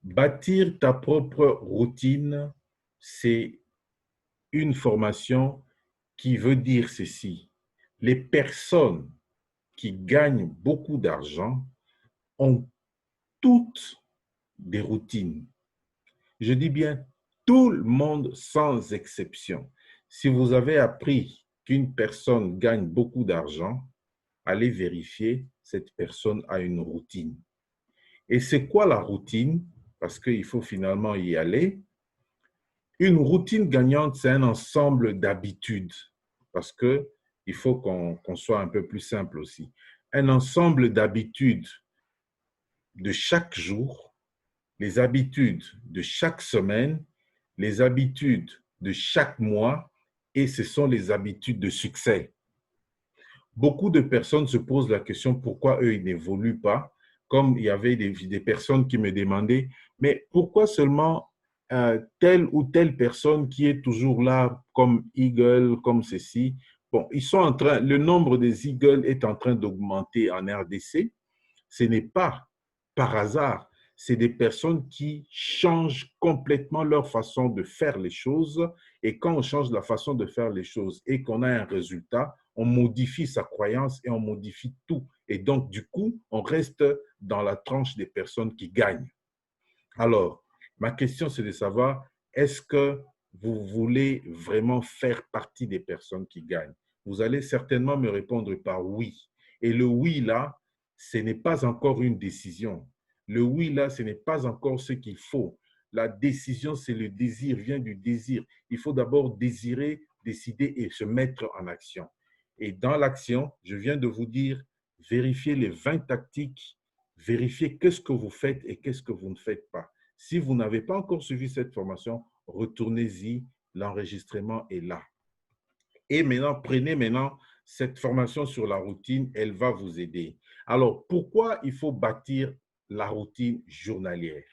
Bâtir ta propre routine, c'est une formation qui veut dire ceci. Les personnes qui gagnent beaucoup d'argent ont toutes des routines. Je dis bien tout le monde sans exception. Si vous avez appris qu'une personne gagne beaucoup d'argent, allez vérifier, cette personne a une routine. Et c'est quoi la routine? Parce qu'il faut finalement y aller. Une routine gagnante, c'est un ensemble d'habitudes, parce qu'il faut qu'on soit un peu plus simple aussi. Un ensemble d'habitudes de chaque jour, les habitudes de chaque semaine, les habitudes de chaque mois, et ce sont les habitudes de succès. Beaucoup de personnes se posent la question pourquoi eux, ils n'évoluent pas. Comme il y avait des personnes qui me demandaient, mais pourquoi seulement telle ou telle personne qui est toujours là comme Eagle, comme ceci. Bon, ils sont en train, le nombre des Eagles est en train d'augmenter en RDC. Ce n'est pas par hasard. C'est des personnes qui changent complètement leur façon de faire les choses. Et quand on change la façon de faire les choses et qu'on a un résultat, on modifie sa croyance et on modifie tout. Et donc, du coup, on reste dans la tranche des personnes qui gagnent. Alors, ma question, c'est de savoir, est-ce que vous voulez vraiment faire partie des personnes qui gagnent? Vous allez certainement me répondre par oui. Et le oui, là, ce n'est pas encore une décision. Le oui, là, ce n'est pas encore ce qu'il faut. La décision, c'est le désir, vient du désir. Il faut d'abord désirer, décider et se mettre en action. Et dans l'action, je viens de vous dire, vérifiez les 20 tactiques, vérifiez qu'est-ce que vous faites et qu'est-ce que vous ne faites pas. Si vous n'avez pas encore suivi cette formation, retournez-y, l'enregistrement est là. Et maintenant, prenez maintenant cette formation sur la routine, elle va vous aider. Alors, pourquoi il faut bâtir la routine journalière?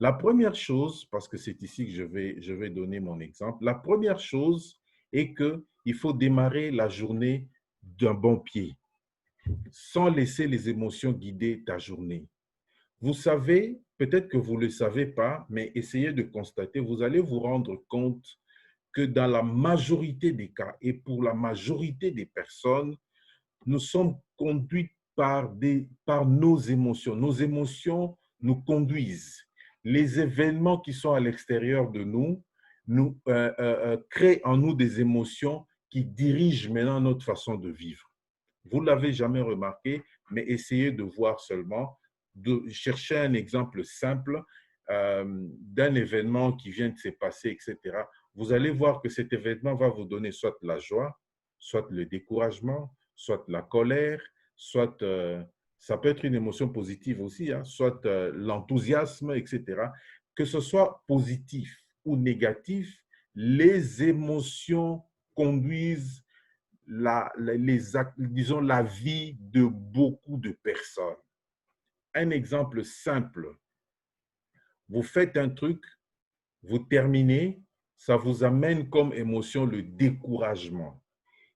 La première chose, parce que c'est ici que je vais donner mon exemple, la première chose est qu'il faut démarrer la journée d'un bon pied, sans laisser les émotions guider ta journée. Vous savez, peut-être que vous ne le savez pas, mais essayez de constater, vous allez vous rendre compte que dans la majorité des cas et pour la majorité des personnes, nous sommes conduits par nos émotions. Nos émotions nous conduisent. Les événements qui sont à l'extérieur de nous créent en nous des émotions qui dirigent maintenant notre façon de vivre. Vous ne l'avez jamais remarqué, mais essayez de voir seulement, de chercher un exemple simple d'un événement qui vient de se passer, etc. Vous allez voir que cet événement va vous donner soit la joie, soit le découragement, soit la colère, soit, ça peut être une émotion positive aussi, hein, soit l'enthousiasme, etc. Que ce soit positif ou négatif, les émotions conduisent disons, la vie de beaucoup de personnes. Un exemple simple, vous faites un truc, vous terminez, ça vous amène comme émotion le découragement.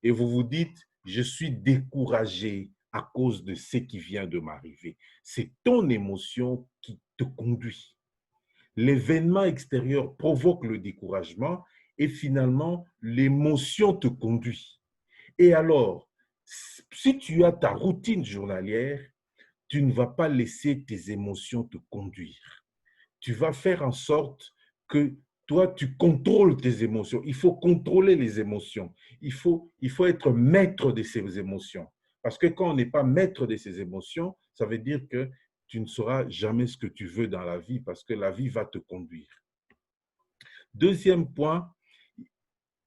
Et vous vous dites, je suis découragé à cause de ce qui vient de m'arriver. C'est ton émotion qui te conduit. L'événement extérieur provoque le découragement et finalement, l'émotion te conduit. Et alors, si tu as ta routine journalière, tu ne vas pas laisser tes émotions te conduire. Tu vas faire en sorte que toi, tu contrôles tes émotions. Il faut contrôler les émotions. Il faut être maître de ses émotions. Parce que quand on n'est pas maître de ses émotions, ça veut dire que tu ne sauras jamais ce que tu veux dans la vie parce que la vie va te conduire. Deuxième point,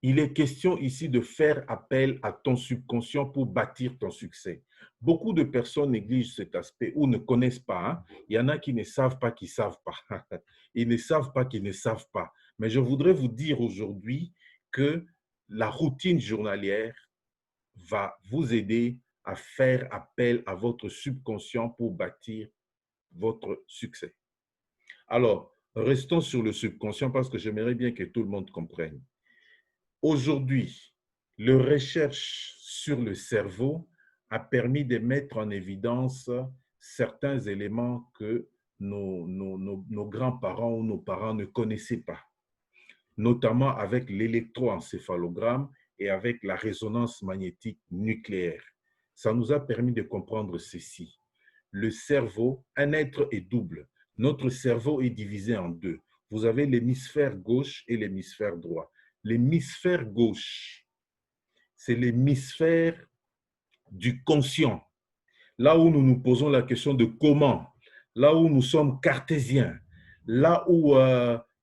il est question ici de faire appel à ton subconscient pour bâtir ton succès. Beaucoup de personnes négligent cet aspect ou ne connaissent pas. Hein. Il y en a qui ne savent pas qu'ils ne savent pas. Ils ne savent pas qu'ils ne savent pas. Mais je voudrais vous dire aujourd'hui que la routine journalière va vous aider à faire appel à votre subconscient pour bâtir votre succès. Alors, restons sur le subconscient parce que j'aimerais bien que tout le monde comprenne. Aujourd'hui, la recherche sur le cerveau a permis de mettre en évidence certains éléments que nos grands-parents ou nos parents ne connaissaient pas, notamment avec l'électroencéphalogramme et avec la résonance magnétique nucléaire. Ça nous a permis de comprendre ceci. Le cerveau, un être est double. Notre cerveau est divisé en deux. Vous avez l'hémisphère gauche et l'hémisphère droit. L'hémisphère gauche, c'est l'hémisphère du conscient. Là où nous nous posons la question de comment, là où nous sommes cartésiens, là où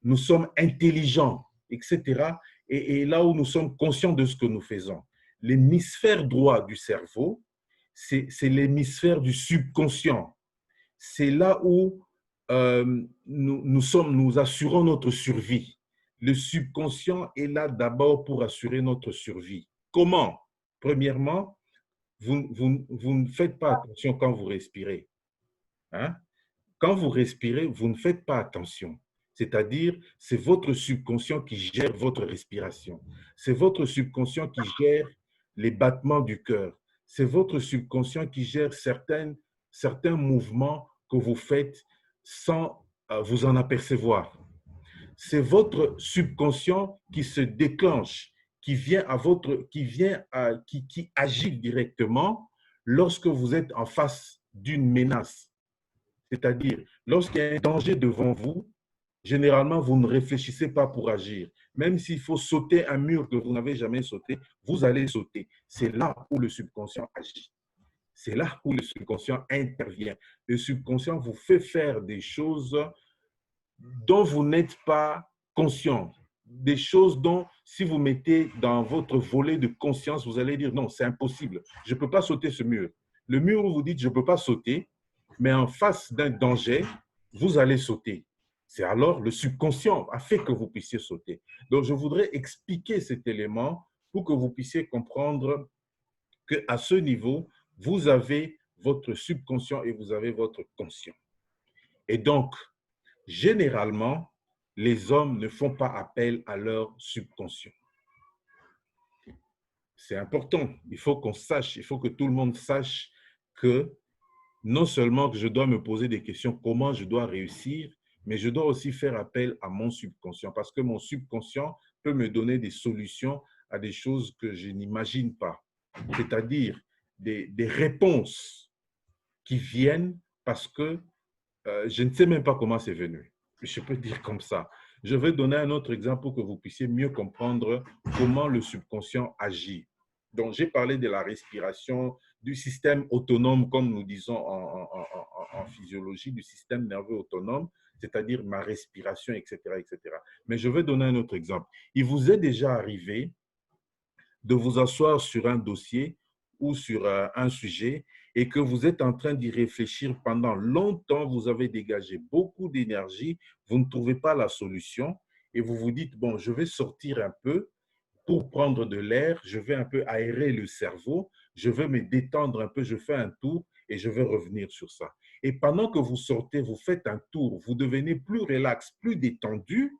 nous sommes intelligents, etc. Et là où nous sommes conscients de ce que nous faisons. L'hémisphère droit du cerveau, c'est l'hémisphère du subconscient. C'est là où nous assurons notre survie. Le subconscient est là d'abord pour assurer notre survie. Comment? Premièrement, vous ne faites pas attention quand vous respirez. Hein? Quand vous respirez, vous ne faites pas attention. C'est-à-dire, c'est votre subconscient qui gère votre respiration. C'est votre subconscient qui gère les battements du cœur. C'est votre subconscient qui gère certains mouvements que vous faites sans vous en apercevoir. C'est votre subconscient qui se déclenche, qui agit directement lorsque vous êtes en face d'une menace. C'est-à-dire, lorsqu'il y a un danger devant vous, généralement, vous ne réfléchissez pas pour agir. Même s'il faut sauter un mur que vous n'avez jamais sauté, vous allez sauter. C'est là où le subconscient agit. C'est là où le subconscient intervient. Le subconscient vous fait faire des choses dont vous n'êtes pas conscient. Des choses dont, si vous mettez dans votre volet de conscience, vous allez dire non, c'est impossible. Je ne peux pas sauter ce mur. Le mur où vous dites je ne peux pas sauter, mais en face d'un danger, vous allez sauter. C'est alors le subconscient a fait que vous puissiez sauter. Donc, je voudrais expliquer cet élément pour que vous puissiez comprendre qu'à ce niveau, vous avez votre subconscient et vous avez votre conscient. Et donc, généralement, les hommes ne font pas appel à leur subconscient. C'est important. Il faut qu'on sache, il faut que tout le monde sache que non seulement que je dois me poser des questions, comment je dois réussir, mais je dois aussi faire appel à mon subconscient parce que mon subconscient peut me donner des solutions à des choses que je n'imagine pas. C'est-à-dire des réponses qui viennent parce que je ne sais même pas comment c'est venu. Je peux dire comme ça. Je vais donner un autre exemple pour que vous puissiez mieux comprendre comment le subconscient agit. Donc, j'ai parlé de la respiration, du système autonome, comme nous disons en physiologie, du système nerveux autonome, c'est-à-dire ma respiration, etc., etc. Mais je vais donner un autre exemple. Il vous est déjà arrivé de vous asseoir sur un dossier ou sur un sujet et que vous êtes en train d'y réfléchir pendant longtemps, vous avez dégagé beaucoup d'énergie, vous ne trouvez pas la solution et vous vous dites, bon, je vais sortir un peu pour prendre de l'air, je vais un peu aérer le cerveau, je vais me détendre un peu, je fais un tour et je vais revenir sur ça. Et pendant que vous sortez, vous faites un tour, vous devenez plus relax, plus détendu.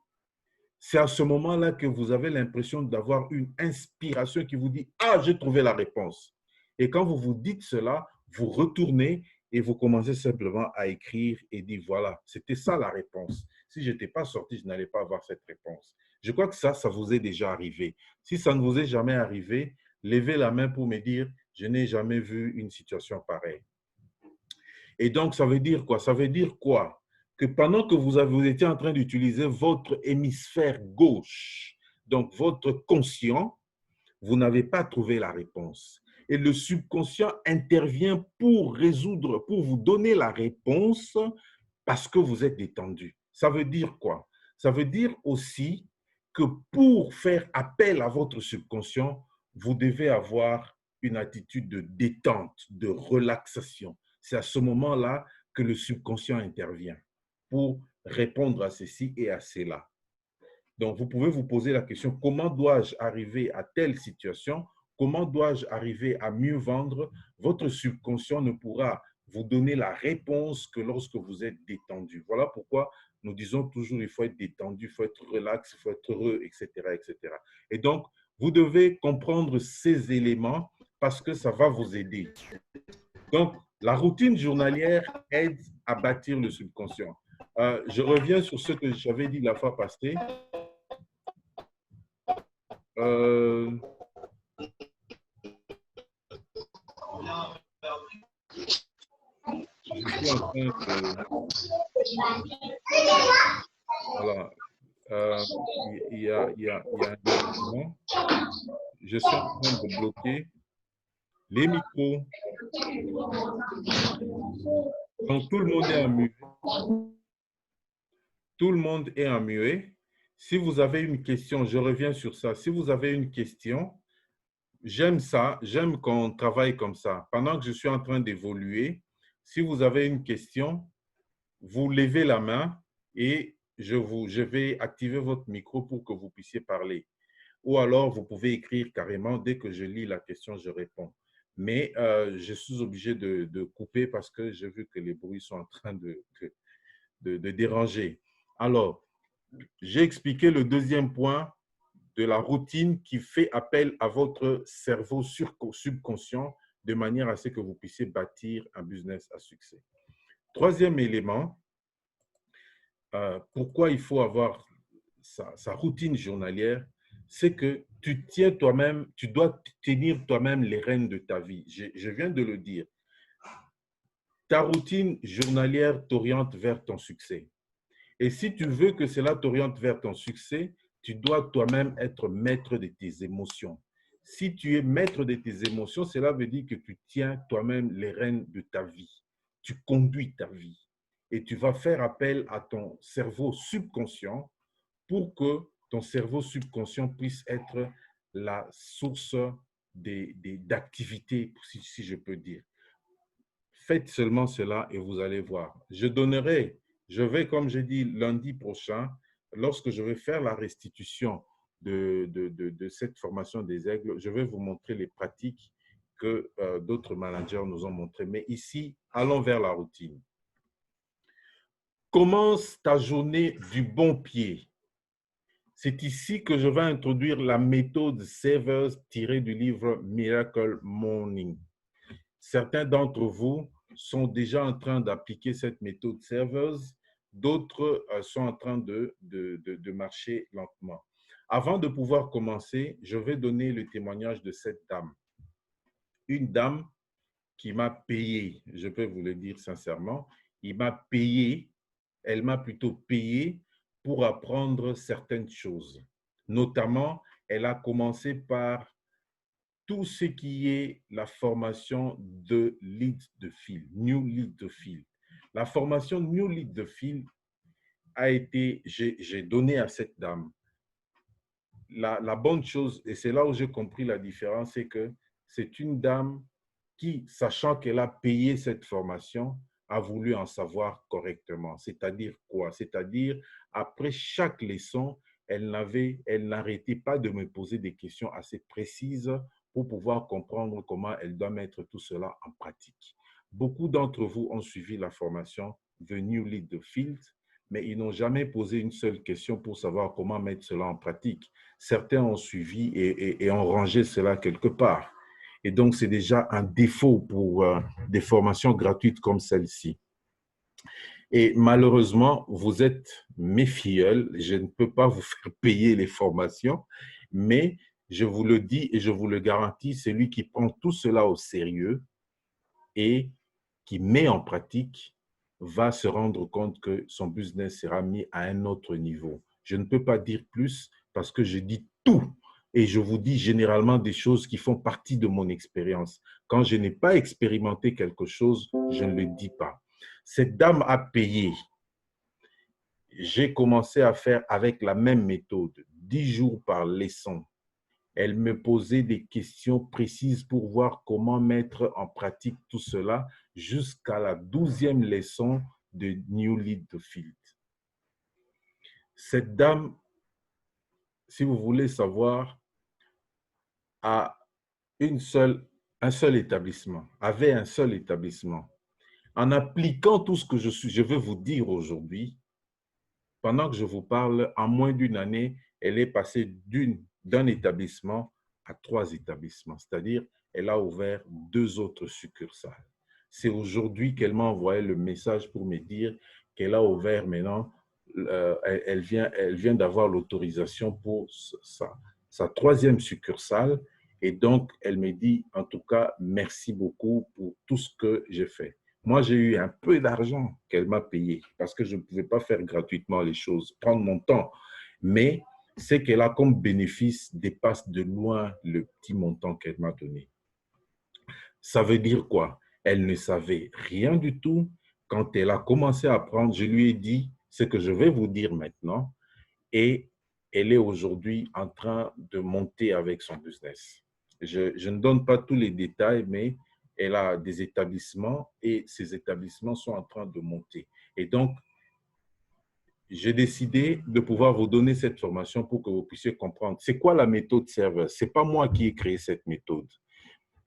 C'est à ce moment-là que vous avez l'impression d'avoir une inspiration qui vous dit « Ah, j'ai trouvé la réponse ». Et quand vous vous dites cela, vous retournez et vous commencez simplement à écrire et dire « Voilà, c'était ça la réponse. Si je n'étais pas sorti, je n'allais pas avoir cette réponse ». Je crois que ça vous est déjà arrivé. Si ça ne vous est jamais arrivé, levez la main pour me dire « Je n'ai jamais vu une situation pareille ». Et donc, ça veut dire quoi? Ça veut dire quoi? Que pendant que vous étiez en train d'utiliser votre hémisphère gauche, donc votre conscient, vous n'avez pas trouvé la réponse. Et le subconscient intervient pour résoudre, pour vous donner la réponse parce que vous êtes détendu. Ça veut dire quoi? Ça veut dire aussi que pour faire appel à votre subconscient, vous devez avoir une attitude de détente, de relaxation. C'est à ce moment-là que le subconscient intervient pour répondre à ceci et à cela. Donc, vous pouvez vous poser la question, comment dois-je arriver à telle situation? Comment dois-je arriver à mieux vendre? Votre subconscient ne pourra vous donner la réponse que lorsque vous êtes détendu. Voilà pourquoi nous disons toujours, il faut être détendu, il faut être relax, il faut être heureux, etc., etc. Et donc, vous devez comprendre ces éléments parce que ça va vous aider. Donc, la routine journalière aide à bâtir le subconscient. Je reviens sur ce que j'avais dit la fois passée. Euh, je suis en train de... Voilà. Il y a un événement. Je suis en train de bloquer les micros. Donc, tout le monde est en muet. Tout le monde est en muet. Si vous avez une question, je reviens sur ça. Si vous avez une question, j'aime ça. J'aime qu'on travaille comme ça. Pendant que je suis en train d'évoluer, si vous avez une question, vous levez la main et je vais activer votre micro pour que vous puissiez parler. Ou alors, vous pouvez écrire carrément. Dès que je lis la question, je réponds. Mais je suis obligé de couper parce que j'ai vu que les bruits sont en train de déranger. Alors, j'ai expliqué le deuxième point de la routine qui fait appel à votre cerveau subconscient de manière à ce que vous puissiez bâtir un business à succès. Troisième élément, pourquoi il faut avoir sa routine journalière, c'est que tu tiens toi-même, tu dois tenir toi-même les rênes de ta vie. Je viens de le dire. Ta routine journalière t'oriente vers ton succès. Et si tu veux que cela t'oriente vers ton succès, tu dois toi-même être maître de tes émotions. Si tu es maître de tes émotions, cela veut dire que tu tiens toi-même les rênes de ta vie. Tu conduis ta vie. Et tu vas faire appel à ton cerveau subconscient pour que ton cerveau subconscient puisse être la source d'activité, si je peux dire. Faites seulement cela et vous allez voir. Je vais, comme j'ai dit, lundi prochain, lorsque je vais faire la restitution de cette formation des aigles, je vais vous montrer les pratiques que d'autres managers nous ont montrées. Mais ici, allons vers la routine. Commence ta journée du bon pied. C'est ici que je vais introduire la méthode Savers tirée du livre Miracle Morning. Certains d'entre vous sont déjà en train d'appliquer cette méthode Savers, d'autres sont en train de marcher lentement. Avant de pouvoir commencer, je vais donner le témoignage de cette dame. Une dame qui m'a payé, je peux vous le dire sincèrement, elle m'a plutôt payé pour apprendre certaines choses. Notamment, elle a commencé par tout ce qui est la formation de lead de fil, New Lead de fil. La formation New Lead de fil a été, j'ai donné à cette dame. La bonne chose, et c'est là où j'ai compris la différence, c'est que c'est une dame qui, sachant qu'elle a payé cette formation, a voulu en savoir correctement. C'est-à-dire quoi? C'est-à-dire, après chaque leçon, elle n'arrêtait pas de me poser des questions assez précises pour pouvoir comprendre comment elle doit mettre tout cela en pratique. Beaucoup d'entre vous ont suivi la formation The New Lead the Field, mais ils n'ont jamais posé une seule question pour savoir comment mettre cela en pratique. Certains ont suivi et ont rangé cela quelque part. Et donc, c'est déjà un défaut pour des formations gratuites comme celle-ci. Et malheureusement, vous êtes mes filleuls. Je ne peux pas vous faire payer les formations, mais je vous le dis et je vous le garantis, celui qui prend tout cela au sérieux et qui met en pratique va se rendre compte que son business sera mis à un autre niveau. Je ne peux pas dire plus parce que je dis tout et je vous dis généralement des choses qui font partie de mon expérience. Quand je n'ai pas expérimenté quelque chose, je ne le dis pas. Cette dame a payé. J'ai commencé à faire avec la même méthode, 10 jours par leçon. Elle me posait des questions précises pour voir comment mettre en pratique tout cela jusqu'à la 12e leçon de New Lead the Field. Cette dame, si vous voulez savoir, a un seul établissement, avait un seul établissement. En appliquant tout ce que je veux vous dire aujourd'hui, pendant que je vous parle, en moins d'une année, elle est passée d'un établissement à 3 établissements, c'est-à-dire elle a ouvert 2 autres succursales. C'est aujourd'hui qu'elle m'a envoyé le message pour me dire qu'elle a ouvert maintenant, elle vient d'avoir l'autorisation pour sa troisième succursale. Et donc, elle me dit, en tout cas, merci beaucoup pour tout ce que j'ai fait. Moi, j'ai eu un peu d'argent qu'elle m'a payé parce que je ne pouvais pas faire gratuitement les choses, prendre mon temps. Mais ce qu'elle a comme bénéfice dépasse de loin le petit montant qu'elle m'a donné. Ça veut dire quoi? Elle ne savait rien du tout. Quand elle a commencé à apprendre, je lui ai dit ce que je vais vous dire maintenant et elle est aujourd'hui en train de monter avec son business. Je ne donne pas tous les détails, mais elle a des établissements et ces établissements sont en train de monter. Et donc, j'ai décidé de pouvoir vous donner cette formation pour que vous puissiez comprendre. C'est quoi la méthode serveur? Ce n'est pas moi qui ai créé cette méthode.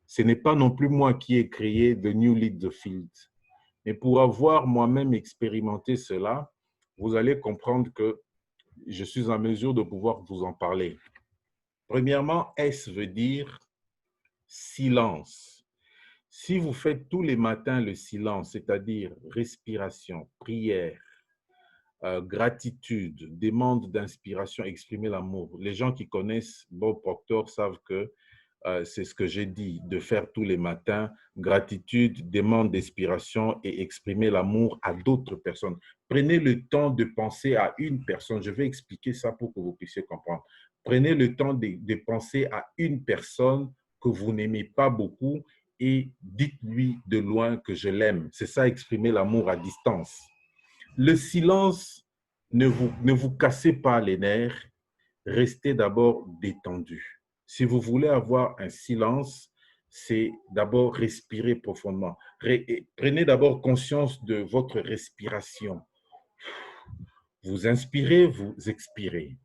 Ce n'est pas non plus moi qui ai créé The New Lead the Field. Mais pour avoir moi-même expérimenté cela, vous allez comprendre que je suis en mesure de pouvoir vous en parler. Premièrement, S veut dire silence. Si vous faites tous les matins le silence, c'est-à-dire respiration, prière, gratitude, demande d'inspiration, exprimer l'amour. Les gens qui connaissent Bob Proctor savent que c'est ce que j'ai dit, de faire tous les matins, gratitude, demande d'inspiration et exprimer l'amour à d'autres personnes. Prenez le temps de penser à une personne. Je vais expliquer ça pour que vous puissiez comprendre. Prenez le temps de penser à une personne que vous n'aimez pas beaucoup et dites-lui de loin que je l'aime. C'est ça, exprimer l'amour à distance. Le silence, ne vous cassez pas les nerfs, restez d'abord détendu. Si vous voulez avoir un silence, c'est d'abord respirer profondément. Prenez d'abord conscience de votre respiration. Vous inspirez, vous expirez.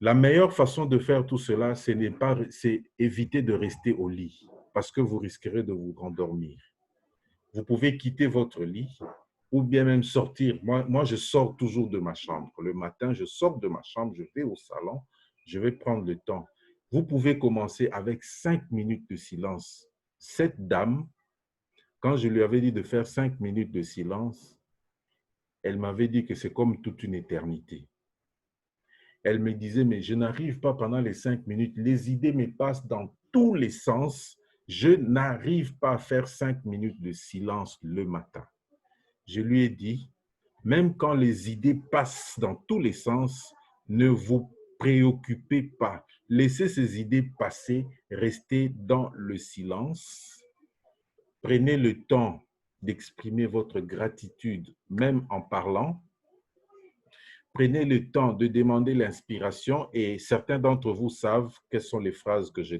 La meilleure façon de faire tout cela, c'est éviter de rester au lit parce que vous risquerez de vous rendormir. Vous pouvez quitter votre lit ou bien même sortir. Moi, je sors toujours de ma chambre. Le matin, je sors de ma chambre, je vais au salon, je vais prendre le temps. Vous pouvez commencer avec 5 minutes de silence. Cette dame, quand je lui avais dit de faire 5 minutes de silence, elle m'avait dit que c'est comme toute une éternité. Elle me disait, mais je n'arrive pas pendant les 5 minutes. Les idées me passent dans tous les sens. Je n'arrive pas à faire 5 minutes de silence le matin. Je lui ai dit, même quand les idées passent dans tous les sens, ne vous préoccupez pas. Laissez ces idées passer, restez dans le silence. Prenez le temps d'exprimer votre gratitude, même en parlant. Prenez le temps de demander l'inspiration et certains d'entre vous savent quelles sont les phrases que je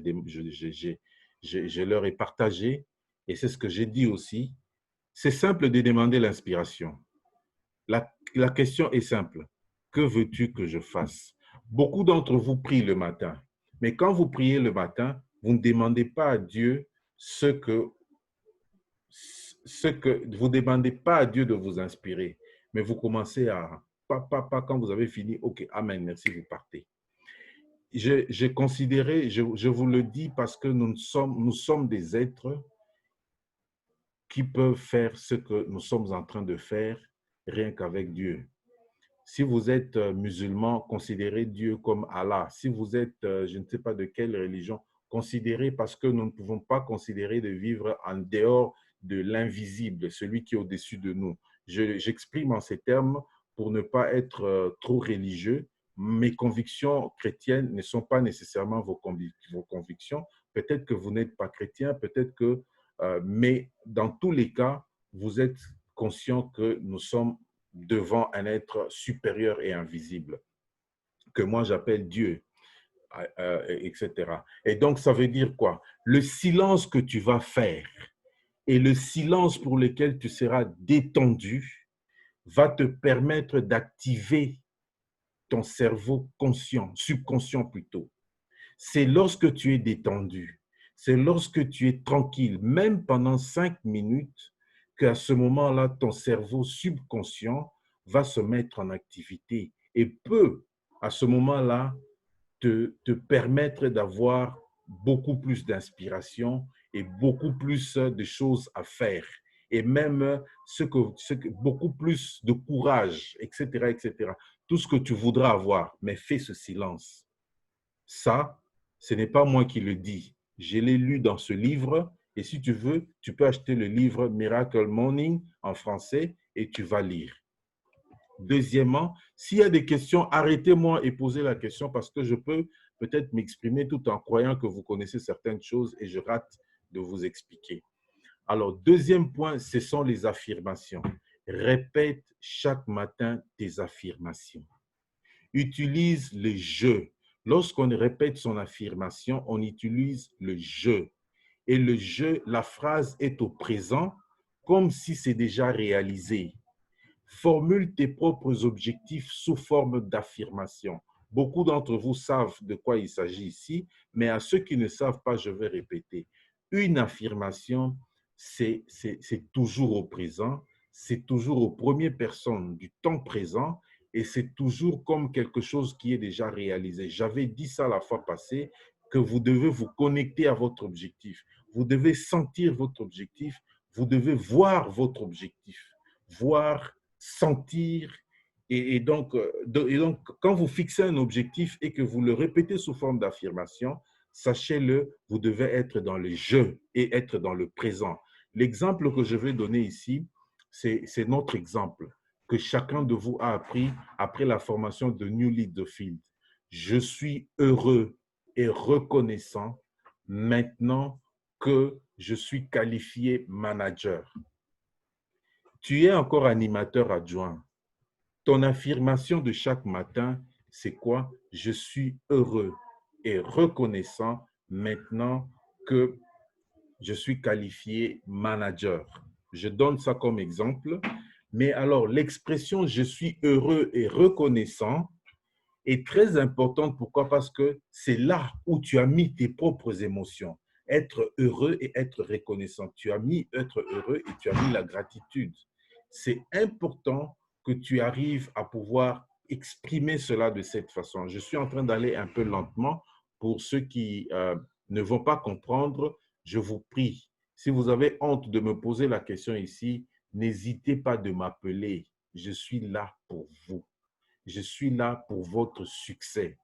leur ai partagées et c'est ce que j'ai dit aussi. C'est simple de demander l'inspiration. La question est simple. Que veux-tu que je fasse? Beaucoup d'entre vous prient le matin. Mais quand vous priez le matin, vous ne demandez pas à Dieu vous ne demandez pas à Dieu de vous inspirer. Mais vous commencez à, pas, quand vous avez fini, ok, amen, merci, vous partez. J'ai considéré, je vous le dis parce que nous sommes des êtres qui peuvent faire ce que nous sommes en train de faire rien qu'avec Dieu. Si vous êtes musulman, considérez Dieu comme Allah. Si vous êtes, je ne sais pas de quelle religion, considérez parce que nous ne pouvons pas considérer de vivre en dehors de l'invisible, celui qui est au-dessus de nous. J'exprime en ces termes pour ne pas être trop religieux. Mes convictions chrétiennes ne sont pas nécessairement vos convictions. Peut-être que vous n'êtes pas chrétien, peut-être que, mais dans tous les cas, vous êtes conscient que nous sommes devant un être supérieur et invisible, que moi j'appelle Dieu, etc. Et donc, ça veut dire quoi? Le silence que tu vas faire et le silence pour lequel tu seras détendu va te permettre d'activer ton cerveau conscient, subconscient plutôt. C'est lorsque tu es détendu, c'est lorsque tu es tranquille, même pendant 5 minutes, qu'à ce moment-là, ton cerveau subconscient va se mettre en activité et peut, à ce moment-là, te permettre d'avoir beaucoup plus d'inspiration et beaucoup plus de choses à faire. Et même beaucoup plus de courage, etc., etc. Tout ce que tu voudras avoir, mais fais ce silence. Ça, ce n'est pas moi qui le dis. Je l'ai lu dans ce livre et si tu veux, tu peux acheter le livre Miracle Morning en français et tu vas lire. Deuxièmement, s'il y a des questions, arrêtez-moi et posez la question parce que je peux peut-être m'exprimer tout en croyant que vous connaissez certaines choses et je rate de vous expliquer. Alors, deuxième point, ce sont les affirmations. Répète chaque matin tes affirmations. Utilise le je. Lorsqu'on répète son affirmation, on utilise le je. Et le je, la phrase est au présent comme si c'est déjà réalisé. Formule tes propres objectifs sous forme d'affirmation. Beaucoup d'entre vous savent de quoi il s'agit ici, mais à ceux qui ne savent pas, je vais répéter. Une affirmation, c'est toujours au présent, c'est toujours aux premières personnes du temps présent et c'est toujours comme quelque chose qui est déjà réalisé. J'avais dit ça la fois passée, que vous devez vous connecter à votre objectif. Vous devez sentir votre objectif, vous devez voir votre objectif, voir, sentir. Et donc, quand vous fixez un objectif et que vous le répétez sous forme d'affirmation, sachez-le, vous devez être dans le je et être dans le présent. L'exemple que je vais donner ici, c'est notre exemple que chacun de vous a appris après la formation de New Lead the Field. Je suis heureux et reconnaissant maintenant que je suis qualifié manager. Tu es encore animateur adjoint. Ton affirmation de chaque matin, c'est quoi? Je suis heureux et reconnaissant maintenant que je suis qualifié manager. Je donne ça comme exemple. Mais alors, l'expression je suis heureux et reconnaissant est très importante. Pourquoi? Parce que c'est là où tu as mis tes propres émotions. Être heureux et être reconnaissant. Tu as mis être heureux et tu as mis la gratitude. C'est important que tu arrives à pouvoir exprimer cela de cette façon. Je suis en train d'aller un peu lentement pour ceux qui ne vont pas comprendre. Je vous prie, si vous avez honte de me poser la question ici, n'hésitez pas de m'appeler. Je suis là pour vous. Je suis là pour votre succès.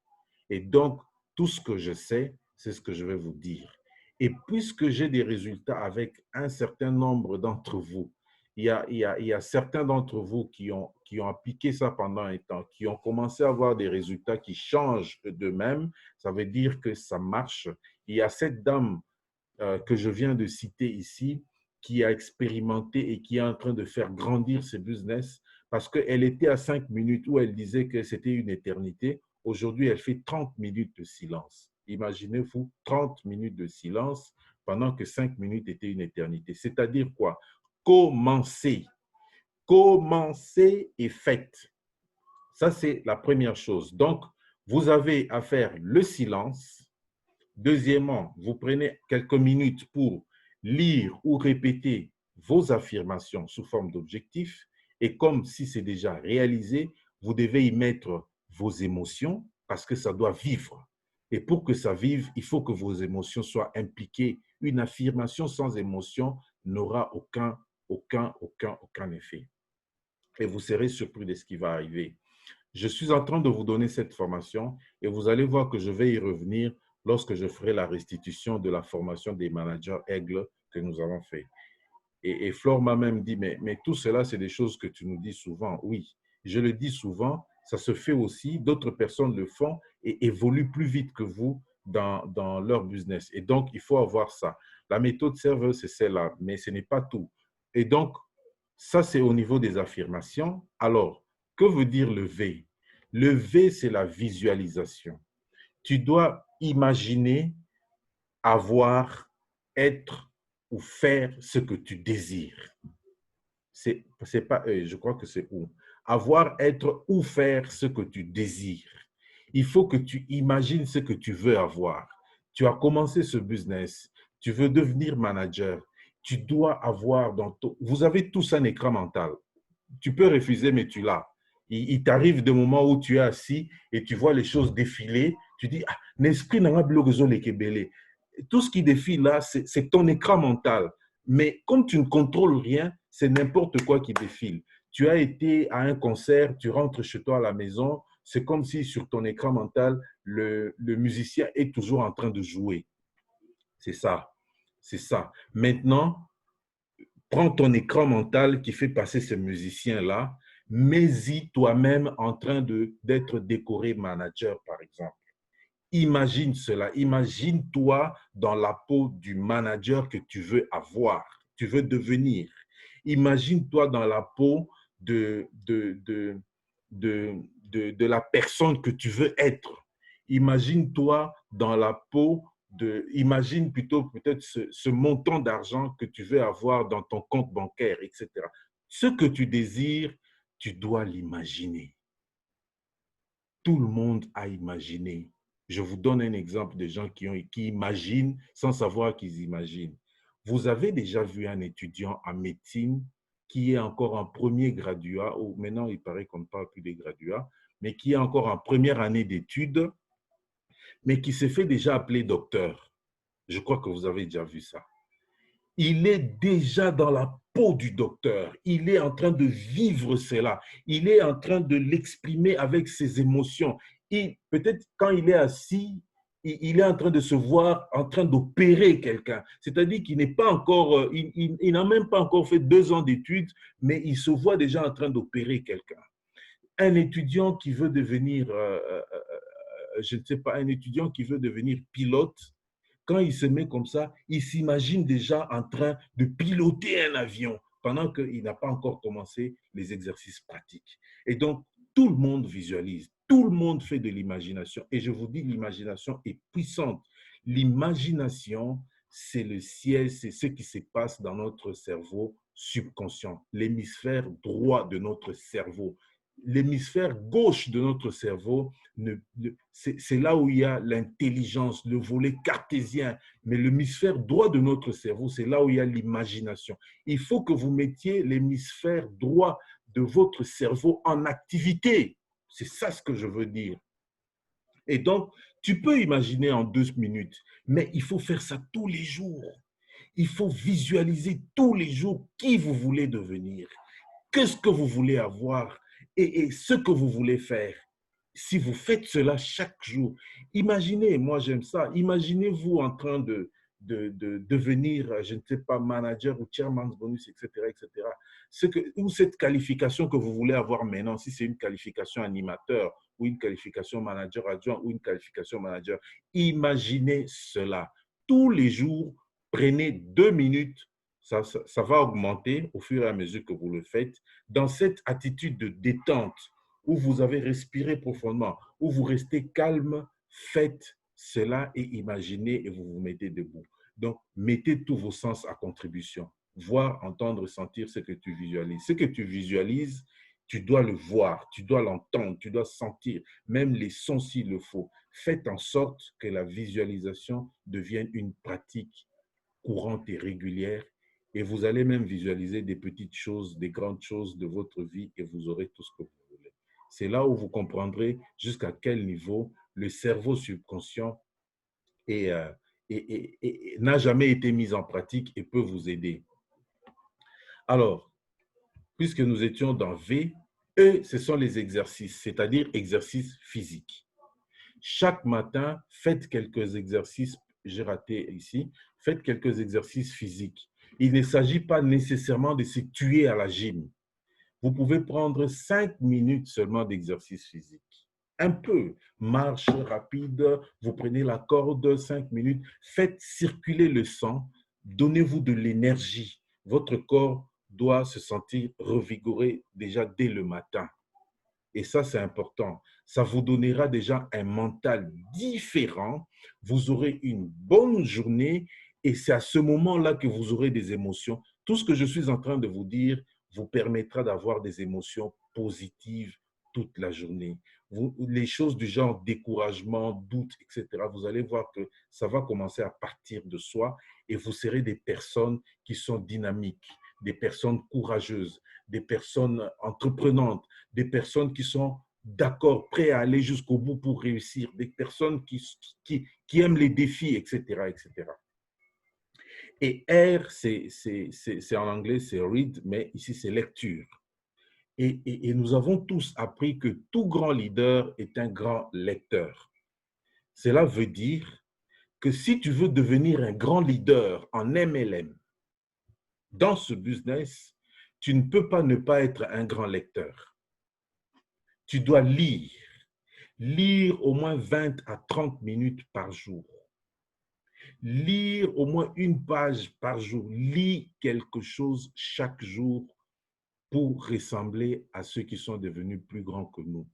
Et donc, tout ce que je sais, c'est ce que je vais vous dire. Et puisque j'ai des résultats avec un certain nombre d'entre vous, il y a certains d'entre vous qui ont appliqué ça pendant un temps, qui ont commencé à avoir des résultats qui changent d'eux-mêmes. Ça veut dire que ça marche. Il y a cette dame que je viens de citer ici, qui a expérimenté et qui est en train de faire grandir ses business parce qu'elle était à 5 minutes où elle disait que c'était une éternité. Aujourd'hui, elle fait 30 minutes de silence. Imaginez-vous 30 minutes de silence pendant que 5 minutes étaient une éternité. C'est-à-dire quoi? Commencez. Commencez et faites. Ça, c'est la première chose. Donc, vous avez à faire le silence. Deuxièmement, vous prenez quelques minutes pour lire ou répéter vos affirmations sous forme d'objectifs et comme si c'est déjà réalisé, vous devez y mettre vos émotions parce que ça doit vivre. Et pour que ça vive, il faut que vos émotions soient impliquées. Une affirmation sans émotion n'aura aucun effet. Et vous serez surpris de ce qui va arriver. Je suis en train de vous donner cette formation et vous allez voir que je vais y revenir lorsque je ferai la restitution de la formation des managers Aigle que nous avons fait. Et Flore m'a même dit, mais tout cela, c'est des choses que tu nous dis souvent. Oui, je le dis souvent, ça se fait aussi, d'autres personnes le font et évoluent plus vite que vous dans leur business. Et donc, il faut avoir ça. La méthode serveuse, c'est celle-là, mais ce n'est pas tout. Et donc, ça, c'est au niveau des affirmations. Alors, que veut dire le V? Le V, c'est la visualisation. Tu dois imaginer, avoir, être ou faire ce que tu désires. C'est pas je crois que c'est où. Avoir, être ou faire ce que tu désires. Il faut que tu imagines ce que tu veux avoir. Tu as commencé ce business, tu veux devenir manager, tu dois avoir dans ton... Vous avez tous un écran mental. Tu peux refuser, mais tu l'as. Il t'arrive des moments où tu es assis et tu vois les choses défiler. Tu dis, ah, l'esprit n'a pas bloqué les kebele. Tout ce qui défile là, c'est ton écran mental. Mais comme tu ne contrôles rien, c'est n'importe quoi qui défile. Tu as été à un concert, tu rentres chez toi à la maison, c'est comme si sur ton écran mental, le musicien est toujours en train de jouer. C'est ça. C'est ça. Maintenant, prends ton écran mental qui fait passer ce musicien-là, mets-y toi-même en train d'être décoré manager, par exemple. Imagine cela. Imagine-toi dans la peau du manager que tu veux avoir, tu veux devenir. Imagine-toi dans la peau de la personne que tu veux être. Imagine-toi dans la peau imagine plutôt peut-être ce montant d'argent que tu veux avoir dans ton compte bancaire, etc. Ce que tu désires, tu dois l'imaginer. Tout le monde a imaginé. Je vous donne un exemple de gens qui imaginent sans savoir qu'ils imaginent. Vous avez déjà vu un étudiant en médecine qui est encore en premier graduat, ou maintenant il paraît qu'on ne parle plus des graduats, mais qui est encore en première année d'études, mais qui s'est fait déjà appeler docteur. Je crois que vous avez déjà vu ça. Il est déjà dans la peau du docteur. Il est en train de vivre cela. Il est en train de l'exprimer avec ses émotions. Peut-être quand il est assis, il est en train de se voir en train d'opérer quelqu'un. C'est-à-dire qu'il n'est pas encore, il n'a même pas encore fait 2 ans d'études, mais il se voit déjà en train d'opérer quelqu'un. Un étudiant qui veut devenir, je ne sais pas, un étudiant qui veut devenir pilote, quand il se met comme ça, il s'imagine déjà en train de piloter un avion pendant qu'il n'a pas encore commencé les exercices pratiques. Et donc, tout le monde visualise, tout le monde fait de l'imagination. Et je vous dis, l'imagination est puissante. L'imagination, c'est le ciel, c'est ce qui se passe dans notre cerveau subconscient, l'hémisphère droit de notre cerveau. L'hémisphère gauche de notre cerveau, c'est là où il y a l'intelligence, le volet cartésien. Mais l'hémisphère droit de notre cerveau, c'est là où il y a l'imagination. Il faut que vous mettiez l'hémisphère droit de votre cerveau en activité. C'est ça ce que je veux dire. Et donc, tu peux imaginer en 2 minutes, mais il faut faire ça tous les jours. Il faut visualiser tous les jours qui vous voulez devenir, qu'est-ce que vous voulez avoir et ce que vous voulez faire. Si vous faites cela chaque jour, imaginez, moi j'aime ça, imaginez-vous en train de devenir, je ne sais pas, manager ou chairman's bonus, etc., etc. Ou cette qualification que vous voulez avoir maintenant, si c'est une qualification animateur ou une qualification manager adjoint ou une qualification manager, imaginez cela. Tous les jours, prenez 2 minutes, ça va augmenter au fur et à mesure que vous le faites, dans cette attitude de détente où vous avez respiré profondément, où vous restez calme, faites cela et imaginez et vous vous mettez debout. Donc, mettez tous vos sens à contribution. Voir, entendre, sentir ce que tu visualises. Ce que tu visualises, tu dois le voir, tu dois l'entendre, tu dois sentir, même les sons s'il le faut. Faites en sorte que la visualisation devienne une pratique courante et régulière et vous allez même visualiser des petites choses, des grandes choses de votre vie et vous aurez tout ce que vous voulez. C'est là où vous comprendrez jusqu'à quel niveau le cerveau subconscient est, n'a jamais été mis en pratique et peut vous aider. Alors, puisque nous étions dans V, E, ce sont les exercices, c'est-à-dire exercices physiques. Chaque matin, faites quelques exercices, j'ai raté ici, faites quelques exercices physiques. Il ne s'agit pas nécessairement de se tuer à la gym. Vous pouvez prendre 5 minutes seulement d'exercice physique. Un peu, marche rapide, vous prenez la corde, 5 minutes, faites circuler le sang, donnez-vous de l'énergie. Votre corps doit se sentir revigoré déjà dès le matin. Et ça, c'est important. Ça vous donnera déjà un mental différent. Vous aurez une bonne journée et c'est à ce moment-là que vous aurez des émotions. Tout ce que je suis en train de vous dire vous permettra d'avoir des émotions positives toute la journée. Les choses du genre découragement, doute, etc., vous allez voir que ça va commencer à partir de soi et vous serez des personnes qui sont dynamiques, des personnes courageuses, des personnes entreprenantes, des personnes qui sont d'accord, prêts à aller jusqu'au bout pour réussir, des personnes qui aiment les défis, etc., etc. Et R, c'est en anglais, c'est read, mais ici, c'est lecture. Et nous avons tous appris que tout grand leader est un grand lecteur. Cela veut dire que si tu veux devenir un grand leader en MLM dans ce business, tu ne peux pas ne pas être un grand lecteur. Tu dois lire au moins 20 à 30 minutes par jour. Lire au moins une page par jour. Lis quelque chose chaque jour pour ressembler à ceux qui sont devenus plus grands que nous.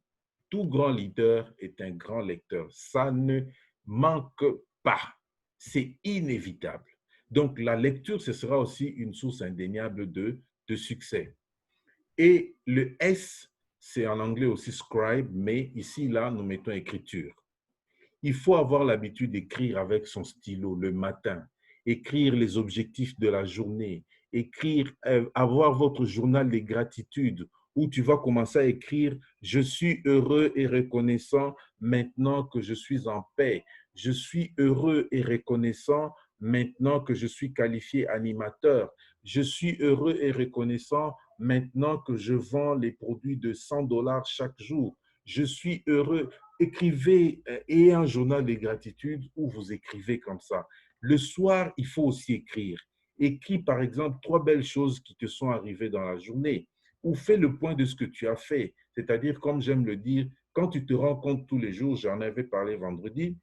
Tout grand leader est un grand lecteur. Ça ne manque pas. C'est inévitable. Donc, la lecture, ce sera aussi une source indéniable de succès. Et le S, c'est en anglais aussi scribe, mais ici, là, nous mettons écriture. Il faut avoir l'habitude d'écrire avec son stylo le matin, écrire les objectifs de la journée, écrire, avoir votre journal des gratitudes où tu vas commencer à écrire « Je suis heureux et reconnaissant maintenant que je suis en paix. Je suis heureux et reconnaissant maintenant que je suis qualifié animateur. Je suis heureux et reconnaissant maintenant que je vends les produits de 100 $ chaque jour. Je suis heureux. » Écrivez et un journal de gratitude où vous écrivez comme ça. Le soir, il faut aussi écrire. Écris par exemple 3 belles choses qui te sont arrivées dans la journée ou fais le point de ce que tu as fait. C'est-à-dire, comme j'aime le dire, quand tu te rends compte tous les jours, j'en avais parlé vendredi,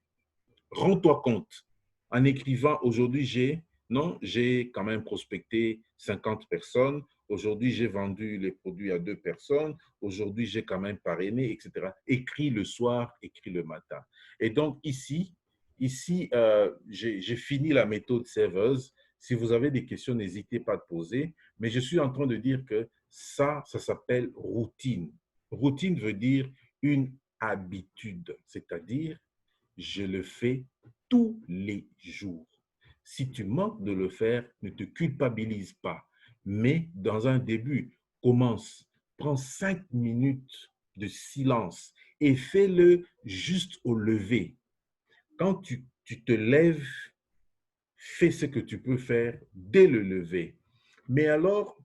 rends-toi compte en écrivant aujourd'hui j'ai quand même prospecté 50 personnes, aujourd'hui j'ai vendu les produits à 2 personnes, aujourd'hui j'ai quand même parrainé, etc. Écris le soir, écris le matin. Et donc ici j'ai fini la méthode serveuse. Si vous avez des questions, n'hésitez pas à poser, mais je suis en train de dire que ça s'appelle routine. Routine veut dire une habitude, c'est-à-dire je le fais tous les jours. Si tu manques de le faire, ne te culpabilise pas. Mais dans un début, commence. Prends 5 minutes de silence et fais-le juste au lever. Quand tu te lèves, fais ce que tu peux faire dès le lever. Mais alors,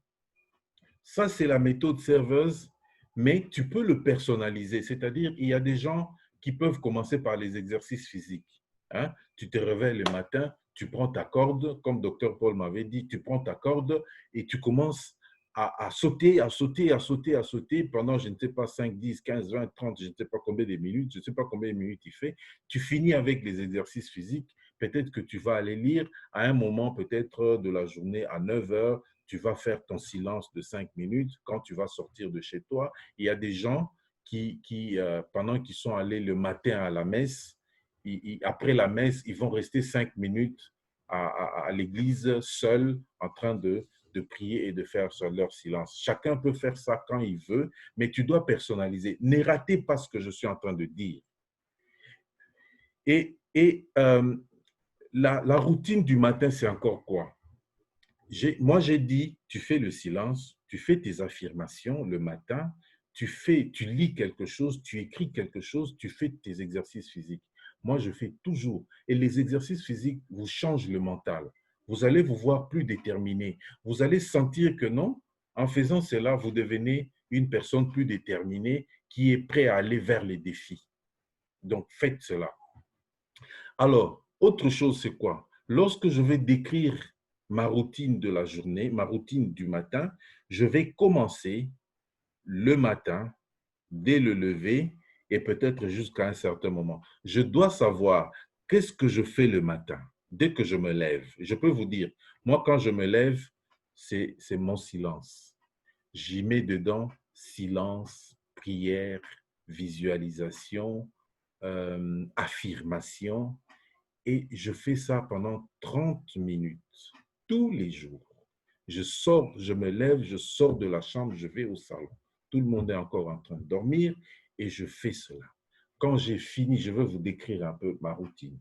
ça, c'est la méthode serveuse, mais tu peux le personnaliser. C'est-à-dire, il y a des gens qui peuvent commencer par les exercices physiques. Hein? Tu te réveilles le matin, tu prends ta corde, comme docteur Paul m'avait dit, tu prends ta corde et tu commences à sauter, à sauter, à sauter, à sauter pendant, je ne sais pas, 5, 10, 15, 20, 30, je ne sais pas combien de minutes, je ne sais pas combien de minutes il fait. Tu finis avec les exercices physiques. Peut-être que tu vas aller lire à un moment peut-être de la journée à 9 heures, tu vas faire ton silence de 5 minutes quand tu vas sortir de chez toi. Il y a des gens qui pendant qu'ils sont allés le matin à la messe, après la messe, ils vont rester 5 minutes à l'église seuls en train de prier et de faire leur silence. Chacun peut faire ça quand il veut, mais tu dois personnaliser. Ne ratez pas ce que je suis en train de dire. Et la routine du matin, c'est encore quoi? Moi, j'ai dit, tu fais le silence, tu fais tes affirmations le matin, tu lis quelque chose, tu écris quelque chose, tu fais tes exercices physiques. Moi, je fais toujours. Et les exercices physiques vous changent le mental. Vous allez vous voir plus déterminé. Vous allez sentir que non, en faisant cela, vous devenez une personne plus déterminée qui est prête à aller vers les défis. Donc, faites cela. Alors, autre chose, c'est quoi? Lorsque je vais décrire ma routine de la journée, ma routine du matin, je vais commencer le matin, dès le lever et peut-être jusqu'à un certain moment. Je dois savoir qu'est-ce que je fais le matin, dès que je me lève. Je peux vous dire, moi, quand je me lève, c'est mon silence. J'y mets dedans silence, prière, visualisation, affirmation, et je fais ça pendant 30 minutes, tous les jours. Je sors, je me lève, je sors de la chambre, je vais au salon. Tout le monde est encore en train de dormir et je fais cela. Quand j'ai fini, je vais vous décrire un peu ma routine.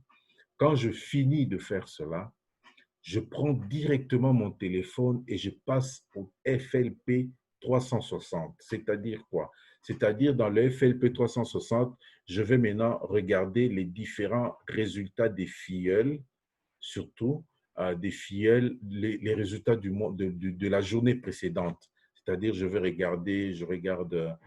Quand je finis de faire cela, je prends directement mon téléphone et je passe au FLP 360. C'est-à-dire quoi? C'est-à-dire dans le FLP 360, je vais maintenant regarder les différents résultats des filleuls, surtout des filleuls, les résultats de la journée précédente. C'est-à-dire, je regarde